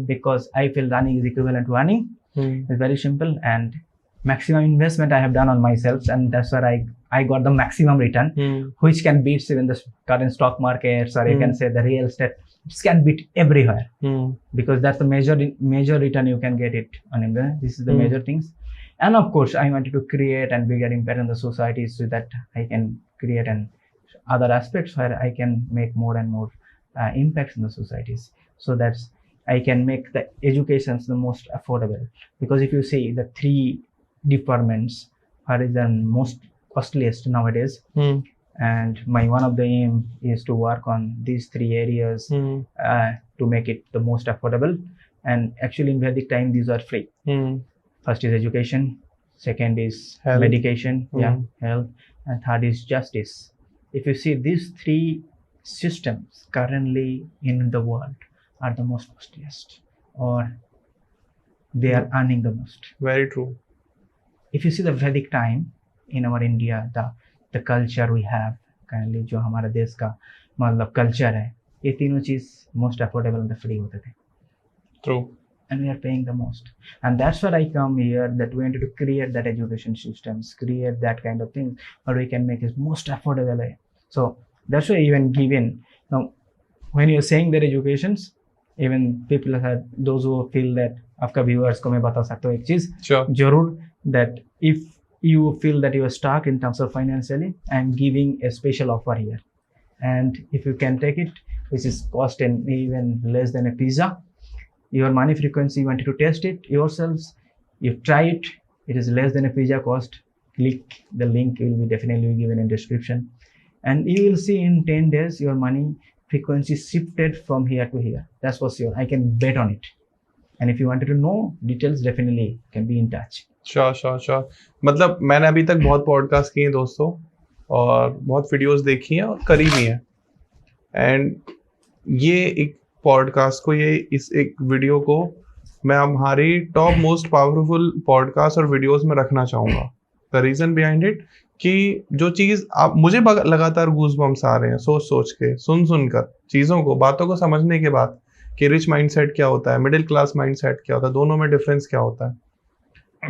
Because I feel learning is equivalent to earning. It's very simple, and maximum investment I have done on myself, and that's where I got the maximum return, which can beat even the current stock markets, or you can say the real estate. It can beat everywhere because that's the major return you can get it on investment. This is the major things. And of course, I wanted to create and bigger impact in the society so that I can create and other aspects where I can make more and more impacts in the societies. So that's I can make the educations the most affordable. Because if you see the 3 departments are the most costliest nowadays, and my one of the aim is to work on these 3 areas to make it the most affordable. And actually in Vedic time these are free. First is education, second is health. Medication, health, and third is justice. If you see these 3 systems currently in the world are the most costliest, or they are earning the most. Very true. If you see the Vedic time in our India, the culture we have currently, जो हमारे देश का मतलब culture है, ये तीनों चीज most affordable and free होते थे. True. And we are paying the most. And that's where I come here, that we wanted to create that education systems, create that kind of thing where we can make it most affordable. So that's why even given, now when you're saying that educations, even people are those who feel that आपका viewers को मैं बता सकता हूँ एक चीज जरूर, that if you feel that you are stuck in terms of financially, I'm giving a special offer here, and if you can take it, which is cost and even less than a pizza, your money frequency, you wanted to test it yourselves, you try it, it is less than a pizza cost, click the link, will be definitely given in description, and you will see in 10 days your money frequency shifted from here to here. That's for sure. I can bet on it. And if you wanted to know details, definitely can be in touch. Sure. मतलब मैंने अभी तक बहुत पॉडकास्ट किए हैं दोस्तों, और बहुत वीडियोस देखी हैं और करी भी हैं, एंड ये एक पॉडकास्ट को, ये इस एक वीडियो को मैं हमारी टॉप मोस्ट पावरफुल पॉडकास्ट और वीडियोस में रखना चाहूँगा। द रीज़न बिहाइंड इट कि जो चीज़ आप मुझे लगातार गूज़बम्स आ रहे हैं सोच के, सुन कर चीज़ों को, बातों को समझने के बाद कि रिच माइंडसेट क्या होता है, मिडिल क्लास माइंडसेट क्या होता है, दोनों में डिफरेंस क्या होता है।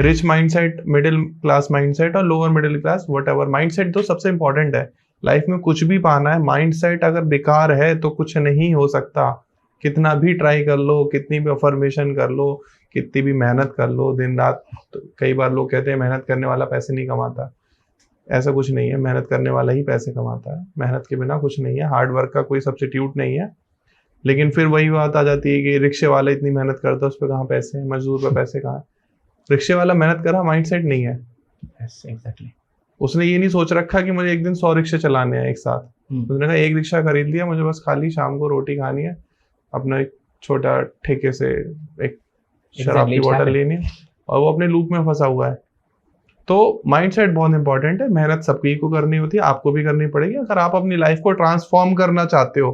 Rich mindset, middle class mindset और lower middle class, whatever mindset तो सबसे इंपॉर्टेंट है। लाइफ में कुछ भी पाना है, माइंडसेट अगर बेकार है तो कुछ नहीं हो सकता। कितना भी ट्राई कर लो, कितनी भी अफर्मेशन कर लो, कितनी भी मेहनत कर लो दिन रात, तो कई बार लोग कहते हैं मेहनत करने वाला पैसे नहीं कमाता। ऐसा कुछ नहीं है, मेहनत करने वाला ही पैसे कमाता है। मेहनत के बिना कुछ नहीं है, हार्ड वर्क का कोई सब्स्टिट्यूट नहीं है। लेकिन फिर वही बात आ जाती है कि रिक्शे वाला इतनी मेहनत करता है, उस पर कहाँ पैसे हैं, मजदूर पे पैसे कहाँ है। रिक्शे वाला मेहनत कर रहा, माइंडसेट नहीं है। Yes, exactly. उसने ये नहीं सोच रखा कि मुझे एक दिन 100 रिक्शे चलाने हैं एक साथ। उसने कहा एक रिक्शा खरीद लिया, मुझे बस खाली शाम को रोटी खानी है, अपना एक छोटा ठेके से एक शराब की बोतल लेनी है, और वो अपने लूप में फंसा हुआ है। तो माइंडसेट बहुत इंपॉर्टेंट है। मेहनत सबकी को करनी होती है, आपको भी करनी पड़ेगी। अगर आप अपनी लाइफ को ट्रांसफॉर्म करना चाहते हो,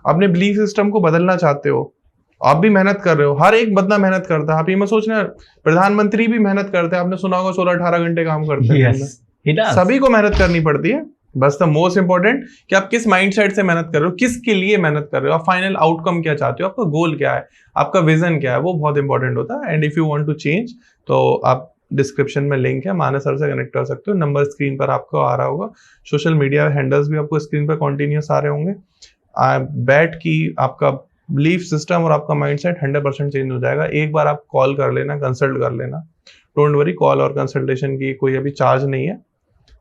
अपने बिलीफ सिस्टम को बदलना चाहते हो, आप भी मेहनत कर रहे हो। हर एक बंदा मेहनत करता है। आप ये मत सोचना, प्रधानमंत्री भी मेहनत करते हैं, आपने सुना होगा 16-18 घंटे काम करते हैं। सभी को मेहनत करनी पड़ती है। बस द मोस्ट इंपॉर्टेंट कि आप किस माइंडसेट से मेहनत कर रहे हो, किसके लिए मेहनत कर रहे हो, आप फाइनल आउटकम क्या चाहते हो, आपका गोल क्या है, आपका विजन क्या है, वो बहुत इंपॉर्टेंट होता है। And if you want to change, तो आप डिस्क्रिप्शन में लिंक है, मानस सर से कनेक्ट कर सकते हो। नंबर स्क्रीन पर आपको आ रहा होगा। सोशल मीडिया हैंडल्स भी आपको स्क्रीन पर कॉन्टिन्यूस आ रहे होंगे। बैट की आपका बिलीफ सिस्टम और आपका माइंडसेट 100% चेंज हो जाएगा। एक बार आप कॉल कर लेना, कंसल्ट कर लेना। डोंट वरी, कॉल और कंसल्टेशन की कोई अभी चार्ज नहीं है,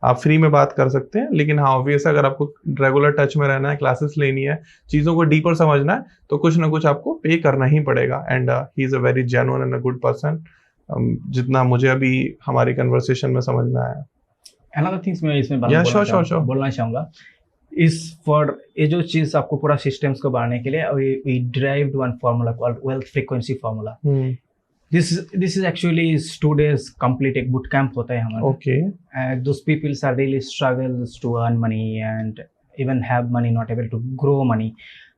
आप फ्री में बात कर सकते हैं। लेकिन हाँ, ऑब्वियस अगर आपको रेगुलर टच में रहना है, क्लासेस लेनी है, चीज़ों को डीपर समझना है, तो कुछ ना कुछ आपको पे करना ही पड़ेगा। And he is a very genuine and a good person, जितना मुझे अभी हमारी कन्वर्सेशन में समझ में आया। Another things मैं इसमें sure. बोलना चाहूँगा इस फॉर ये जो चीज़ आपको पूरा सिस्टम्स को बढ़ाने के लिए we derived one formula called wealth frequency formula. This is actually 2 days complete एक boot camp होता है हमारा. Okay. Those people are really struggles to earn money and even have money, not able to grow money.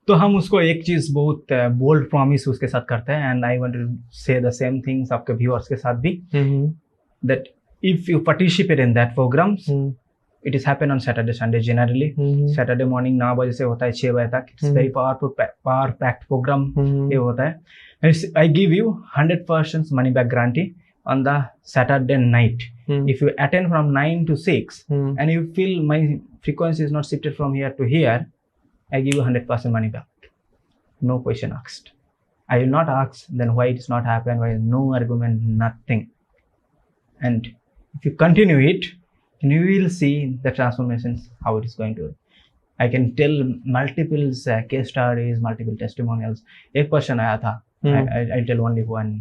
तो हम उसको एक चीज़ बहुत बोल्ड प्रॉमिस उसके साथ करते हैं, and I want to say the same things आपके व्यूअर्स के साथ भी, that if you participate in that programs, it is happen on Saturday Sunday generally. Saturday morning 9 बजे से होता है 6 बजे तक। It's very power packed program ये होता है। I give you 100% money back guarantee on the Saturday night. If you attend from 9 to 6 and you feel my frequency is not shifted from here to here, I give you 100% money back. No question asked. I will not ask then why it is not happened, why no argument, nothing. And if you continue it, you will see the transformations, how it is going to. I can tell multiple case studies, multiple testimonials. एक person आया था, I'll tell only one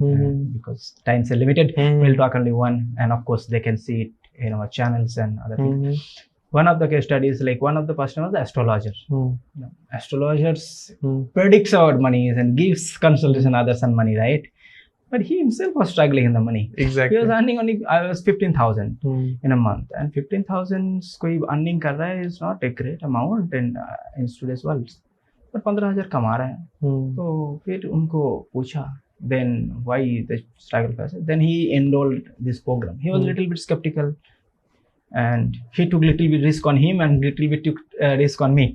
because time is limited. We'll talk only one, and of course they can see it in our channels and other things. One of the case studies, like one of the person was astrologer. Astrologers predicts our monies and gives consultation others on money, right? But he himself was struggling in the money. Exactly. He was earning only 15,000 in a month, and 15,000 कोई earning कर रहा है is not a great amount in today's world. पर 15,000 कमा रहे हैं। तो फिर उनको पूछा then why the struggle phase, then he enrolled this program. He was little bit skeptical and he took little bit risk on him and little bit took risk on me.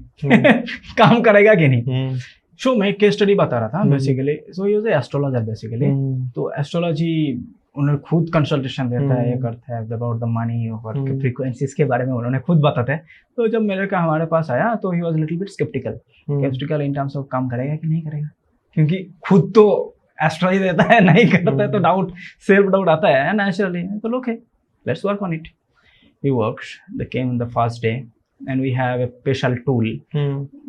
काम करेगा कि नहीं। सो मैं केस स्टडी बता रहा था basically. So he was a astrologer basically. तो एस्ट्रोलॉजी उन्होंने खुद कंसल्टेशन देता है, ये करता है अबाउट द मनी और फ्रीक्वेंसीज के बारे में उन्होंने खुद बताते हैं। तो जब मेरे का हमारे पास आया तो he was little bit skeptical in terms of काम करेगा कि नहीं करेगा, क्योंकि खुद तो एस्ट्रोलॉजी देता है, नहीं करता है तो डाउट, सेल्फ डाउट आता है नेचुरली। तो okay, let's work on it. We works, they came the first day and we have a special tool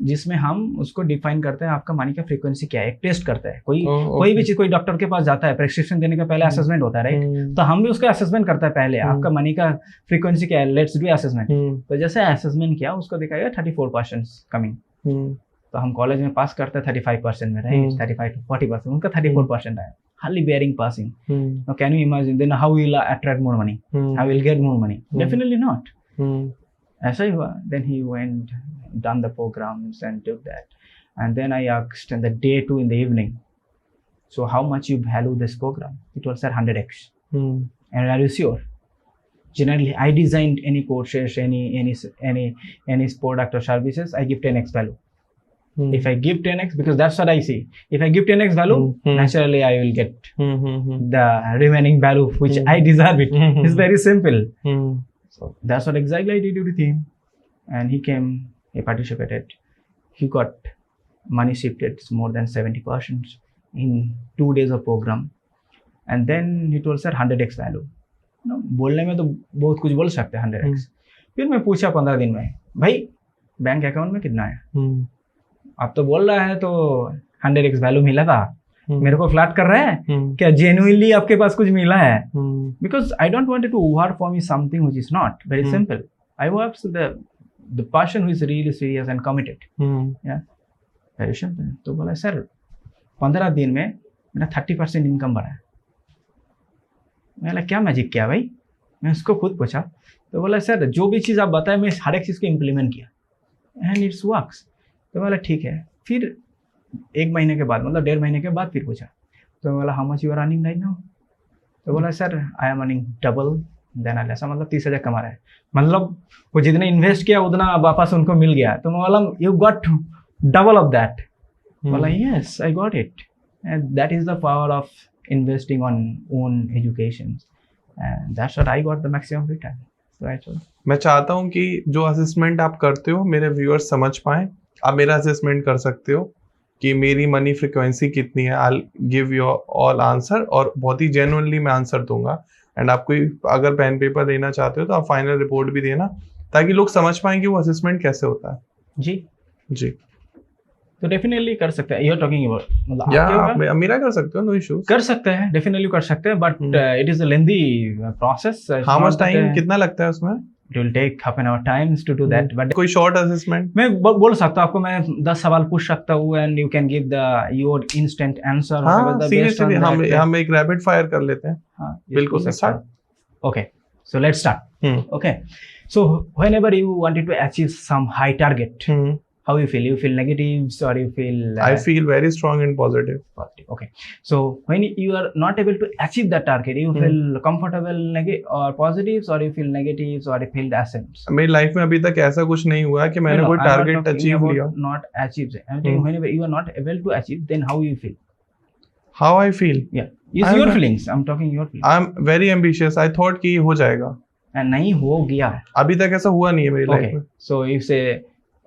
जिसमें हम उसको डिफाइन करते हैं आपका मनी का फ्रीक्वेंसी क्या है। एक टेस्ट करता है कोई भी चीज, कोई डॉक्टर के पास जाता है, प्रेस्क्रिप्शन देने का पहले असेसमेंट होता है, राइट? तो हम भी उसका असेसमेंट करता है पहले, आपका मनी का फ्रीक्वेंसी क्या है, लेट्स डू असेसमेंट। तो जैसे असेसमेंट किया उसको दिखाएगा 34% कमिंग। तो हम कॉलेज में पास करते हैं 35% में, राइट? 35 to 40%, उनका 34% आया, hardly bearing passing. Now can you imagine then how will attract more money, how will get more money? Definitely not. ऐसा ही हुआ। Then he went, done the programs and took that. And then I asked in the day 2 in the evening, so how much you value this program? It was, sir, 100x. And are you sure? Generally, I designed any courses, any product or services, I give 10x value. If I give 10x, because that's what I see. If I give 10x value, naturally I will get the remaining value which I deserve it. It's very simple. So that's what exactly I did with him. And he came, he participated. He got money shifted more than 70% in 2 days of program. And then he told, sir, 100x value. No, बोलने में तो बहुत कुछ बोल सकते हैं 100x. फिर मैं पूछा 15 दिन में, भाई बैंक अकाउंट में कितना है? आप तो बोल रहा है तो 100x वैल्यू मिला था, मेरे को फ्लर्ट कर रहा है, क्या जेन्युइनली आपके पास कुछ मिला है? Because I don't want to over for me something which is not very simple. I want the person who is really serious and committed. या वेरी सिंपल. तो बोला सर 15 दिन में मेरा 30% इनकम बढ़ा है. मैं बोला क्या मैजिक किया भाई? मैं उसको खुद पूछा. तो बोला सर जो भी चीज़ आप बताए मैं हर एक चीज़ को इम्प्लीमेंट किया एंड इट्स वर्क्स. तो बोला ठीक है. फिर 1 महीने के बाद मतलब 1.5 महीने के बाद फिर पूछा. तो मैं बोला how much you are earning right now? तो बोला sir I am earning double than I. ऐसा मतलब 30,000 कमा रहा है. मतलब वो जितने इन्वेस्ट किया उतना वापस उनको मिल गया. तो मैं बोला you got double of that. बोला yes I got it. And that is the power of investing on own education. And that's what I got the maximum return. मैं चाहता हूँ कि जो असेसमेंट आप करते हो मेरे व्यूअर्स समझ पाएं. आप मेरा असेसमेंट कर सकते हो कि मेरी मनी फ्रिक्वेंसी कितनी है. I give you all answer और बहुत ही जेन्युइनली मैं आंसर दूंगा. एंड आपको अगर पेन पेपर देना चाहते हो तो आप फाइनल रिपोर्ट भी देना ताकि लोग समझ पाएं कि वो असेसमेंट कैसे होता है. जी तो डेफिनेटली कर सकते हैं. यू आर टॉकिंग अबाउट मतलब या आप मेरा कर सकते हो. No issues. कर सकते हैं, डेफिनेटली कर सकते हैं. But it is a lengthy process. How much time कितना लगता है उसमें? It will take half an hour times to do that. But कोई शॉर्ट असेसमेंट मैं बोल सकता हूँ आपको. मैं 10 सवाल पूछ सकता हूँ and you can give the your instant answer. हाँ सीरियसली हम एक रैपिड फायर कर लेते हैं. हाँ बिल्कुल start. Okay, so let's start. Okay, so whenever you wanted to achieve some high target, how you feel? You feel negatives or you feel? I feel very strong and positive. Positive. Okay. So when you are not able to achieve that target, you feel comfortable or positives, or you feel negatives, or you feel the ascents? मेरी लाइफ में अभी तक ऐसा कुछ नहीं हुआ कि मैंने कोई टारगेट अचीव लिया. Not achieve. I'm saying whenever you are not able to achieve, then how you feel? How I feel? Yeah. It's your feelings. I'm talking your feelings. I'm very ambitious. I thought कि हो जाएगा. And नहीं हो गया है. अभी तक ऐसा हुआ नहीं है मेरी लाइफ में. So you say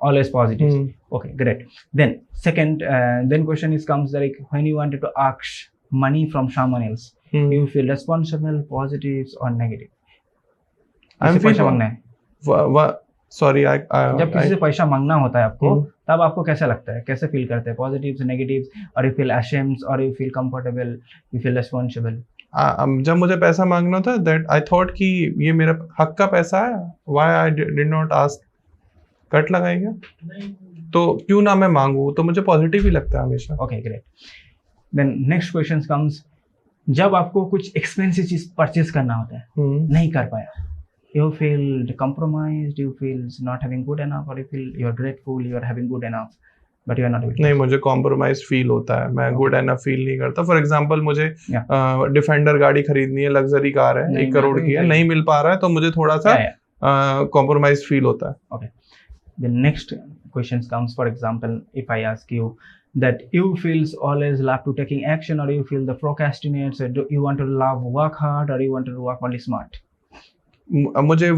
always positive. Okay, great. Then second, then question is comes like when you wanted to ask money from someone else, you feel responsible, positives or negative? I'm पैसा मांगना है. Sorry, जब किसी से पैसा मांगना होता है आपको तब आपको कैसा लगता है? कैसे फील करते हैं? पॉजिटिव्स, नेगेटिव्स, और यू फील ashamed, और you feel comfortable, you feel responsible? जब मुझे पैसा मांगना था दैट आई थॉट कि ये मेरा हक का पैसा है. Why I did not ask. Cut लगाएगा तो क्यों ना मैं मांगू. तो मुझे पॉजिटिव ही लगता है हमेशा. Okay great. Then next question comes, जब आपको कुछ एक्सपेंसिव चीज परचेज करना होता है नहीं कर पाया, you feel compromised, you feel not having good enough, और you feel you are grateful, you are having good enough but you are not. नहीं, मुझे कॉम्प्रोमाइज फील होता है. मैं गुड एनफ फील नहीं करता. फॉर एग्जांपल मुझे डिफेंडर गाड़ी खरीदनी है, लग्जरी कार है, 1 करोड़ की है, नहीं मिल पा रहा है तो मुझे थोड़ा सा कॉम्प्रोमाइज फील होता है. Okay. The next question comes, for example, if I ask you that you feels always love to taking action, or you feel the procrastinates, or do you want to love work hard, or you want to work only smart? मुझे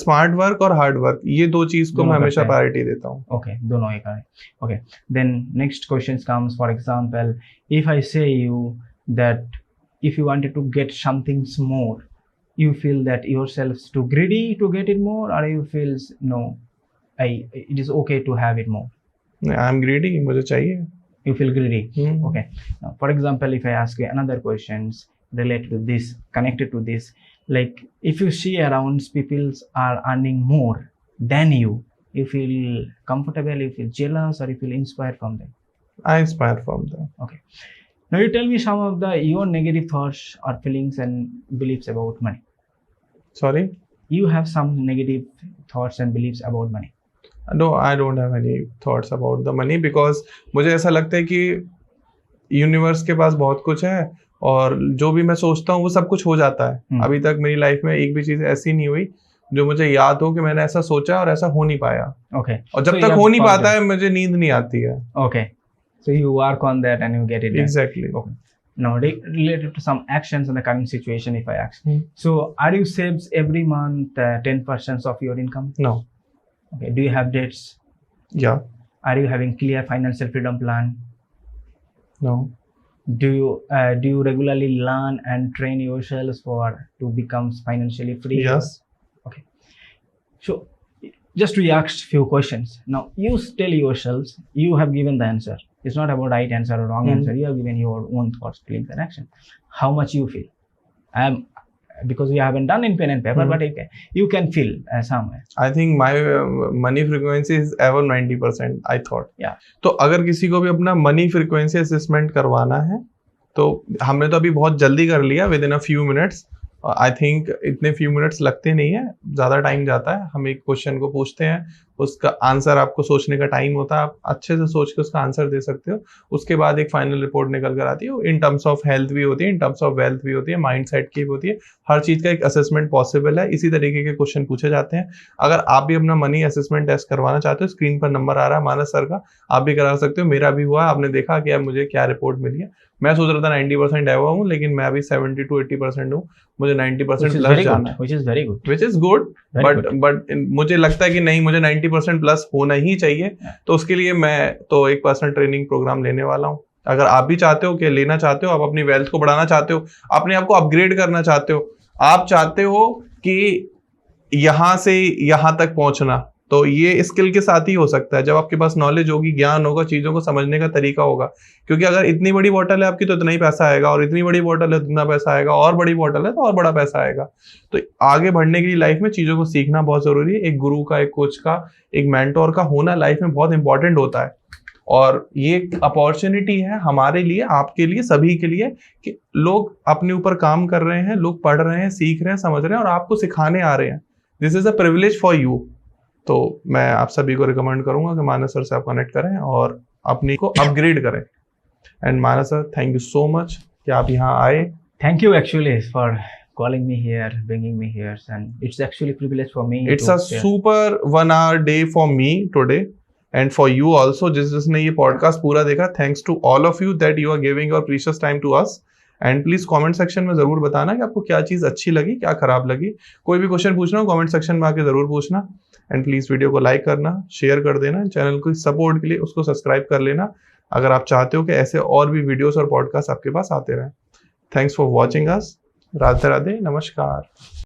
स्मार्ट वर्क और हार्ड वर्क ये दो चीज को मैं हमेशा प्रायोरिटी देता हूँ. ओके, दोनों एक है. Okay. Then next question comes, for example, if I say you that if you wanted to get something more, you feel that yourself too greedy to get it more, or you feels no, it is okay to have it more? I am greedy. मुझे चाहिए. You feel greedy. Okay. Now, for example, if I ask you another questions related to this, connected to this, like if you see around people are earning more than you feel comfortable, you feel jealous, or you feel inspired from them? I inspire from them. Okay. Now you tell me some of your negative thoughts or feelings and beliefs about money. Sorry? You have some negative thoughts and beliefs about money. No, I don't have any thoughts about the money because मुझे ऐसा लगता है कि यूनिवर्स के पास बहुत कुछ है और जो भी मैं सोचता हूँ वो सब कुछ हो जाता है. अभी तक मेरी लाइफ में एक भी चीज ऐसी नहीं हुई जो मुझे याद हो कि मैंने ऐसा सोचा और ऐसा हो नहीं पाया. Okay. और जब तक हो नहीं पाता है मुझे नींद नहीं आती है. Okay. So you work on that and you get it done. Exactly. Okay. Now related to some actions in the current situation, if I ask, so are you saves every month 10% of your income? No. Okay. Do you have debts? Yeah. Are you having clear financial freedom plan? No. Do you regularly learn and train yourselves to become financially free? Yes. Okay. So just to ask few questions. Now you tell yourselves, you have given the answer. It's not about right answer or wrong answer. You have given your own thoughts, feelings, and action. How much you feel? Because you haven't done in pen and paper, but you can feel somewhere. I think my money frequency is ever 90%. I thought. Yeah. तो अगर किसी को भी अपना मनी फ्रीक्वेंसी असेसमेंट करवाना है तो हमने तो अभी बहुत जल्दी कर लिया with in a few minutes. I think इतने फ्यू मिनट्स लगते नहीं है, ज़्यादा टाइम जाता है. हम एक क्वेश्चन को पूछते हैं, उसका आंसर आपको सोचने का टाइम होता है, आप अच्छे से सोच के उसका आंसर दे सकते हो. उसके बाद एक फाइनल रिपोर्ट निकल कर आती है. इन टर्म्स ऑफ हेल्थ भी होती है, इन टर्म्स ऑफ वेल्थ भी होती है, माइंड सेट की भी होती है. हर चीज़ का एक असेसमेंट पॉसिबल है. इसी तरीके के क्वेश्चन पूछे जाते हैं. अगर आप भी अपना मनी असेसमेंट टेस्ट करवाना चाहते हो, स्क्रीन पर नंबर आ रहा है मानस सर का, आप भी करा सकते हो. मेरा भी हुआ, आपने देखा कि अब मुझे क्या रिपोर्ट मिली है. मैं सोच रहा था 90% आया हुआ हूँ, लेकिन मैं अभी 70 to 80% हूँ. मुझे 90% प्लस जाना है, which is very good. which is good. But मुझे लगता है कि नहीं, मुझे 90% प्लस होना ही चाहिए. तो उसके लिए मैं तो एक पर्सनल ट्रेनिंग प्रोग्राम लेने वाला हूँ. अगर आप भी चाहते हो कि लेना चाहते हो, आप अपनी वेल्थ को बढ़ाना चाहते हो, अपने आप को अपग्रेड करना चाहते हो, आप चाहते हो कि यहाँ से यहाँ तक पहुंचना, तो ये स्किल के साथ ही हो सकता है. जब आपके पास नॉलेज होगी, ज्ञान होगा, चीज़ों को समझने का तरीका होगा. क्योंकि अगर इतनी बड़ी बॉटल है आपकी तो इतना ही पैसा आएगा, और इतनी बड़ी बॉटल है तो इतना पैसा आएगा, और बड़ी बॉटल है तो और बड़ा पैसा आएगा. तो आगे बढ़ने के लिए लाइफ में चीज़ों को सीखना बहुत ज़रूरी है. एक गुरु का, एक कोच का, एक मेंटोर का होना लाइफ में बहुत इंपॉर्टेंट होता है. और ये एक अपॉर्चुनिटी है हमारे लिए, आपके लिए, सभी के लिए, कि लोग अपने ऊपर काम कर रहे हैं, लोग पढ़ रहे हैं, सीख रहे हैं, समझ रहे हैं, और आपको सिखाने आ रहे हैं. This is a privilege for you. तो मैं आप सभी को रिकमेंड करूंगा कि मानस सर से आप कनेक्ट करें और अपनी को अपग्रेड करें. And Manas sir, thank you so much कि आप यहाँ आए. Thank you actually for calling me here, bringing me here, and it's actually a privilege for me. It's a super 1 hour day for me today and for you also. जिसने ये पॉडकास्ट पूरा देखा, thanks to all of you that you are giving your precious time to us. And please comment section में जरूर बताना कि आपको क्या चीज़ अच्छी लगी, क्या खराब लगी. कोई भी क्वेश्चन पूछना हो कमेंट सेक्शन में आके जरूर पूछना. एंड प्लीज वीडियो को लाइक करना, शेयर कर देना. चैनल को सपोर्ट के लिए उसको सब्सक्राइब कर लेना, अगर आप चाहते हो कि ऐसे और भी वीडियोस और पॉडकास्ट आपके पास आते रहें. Thanks for watching us. Radhe Radhe, नमस्कार.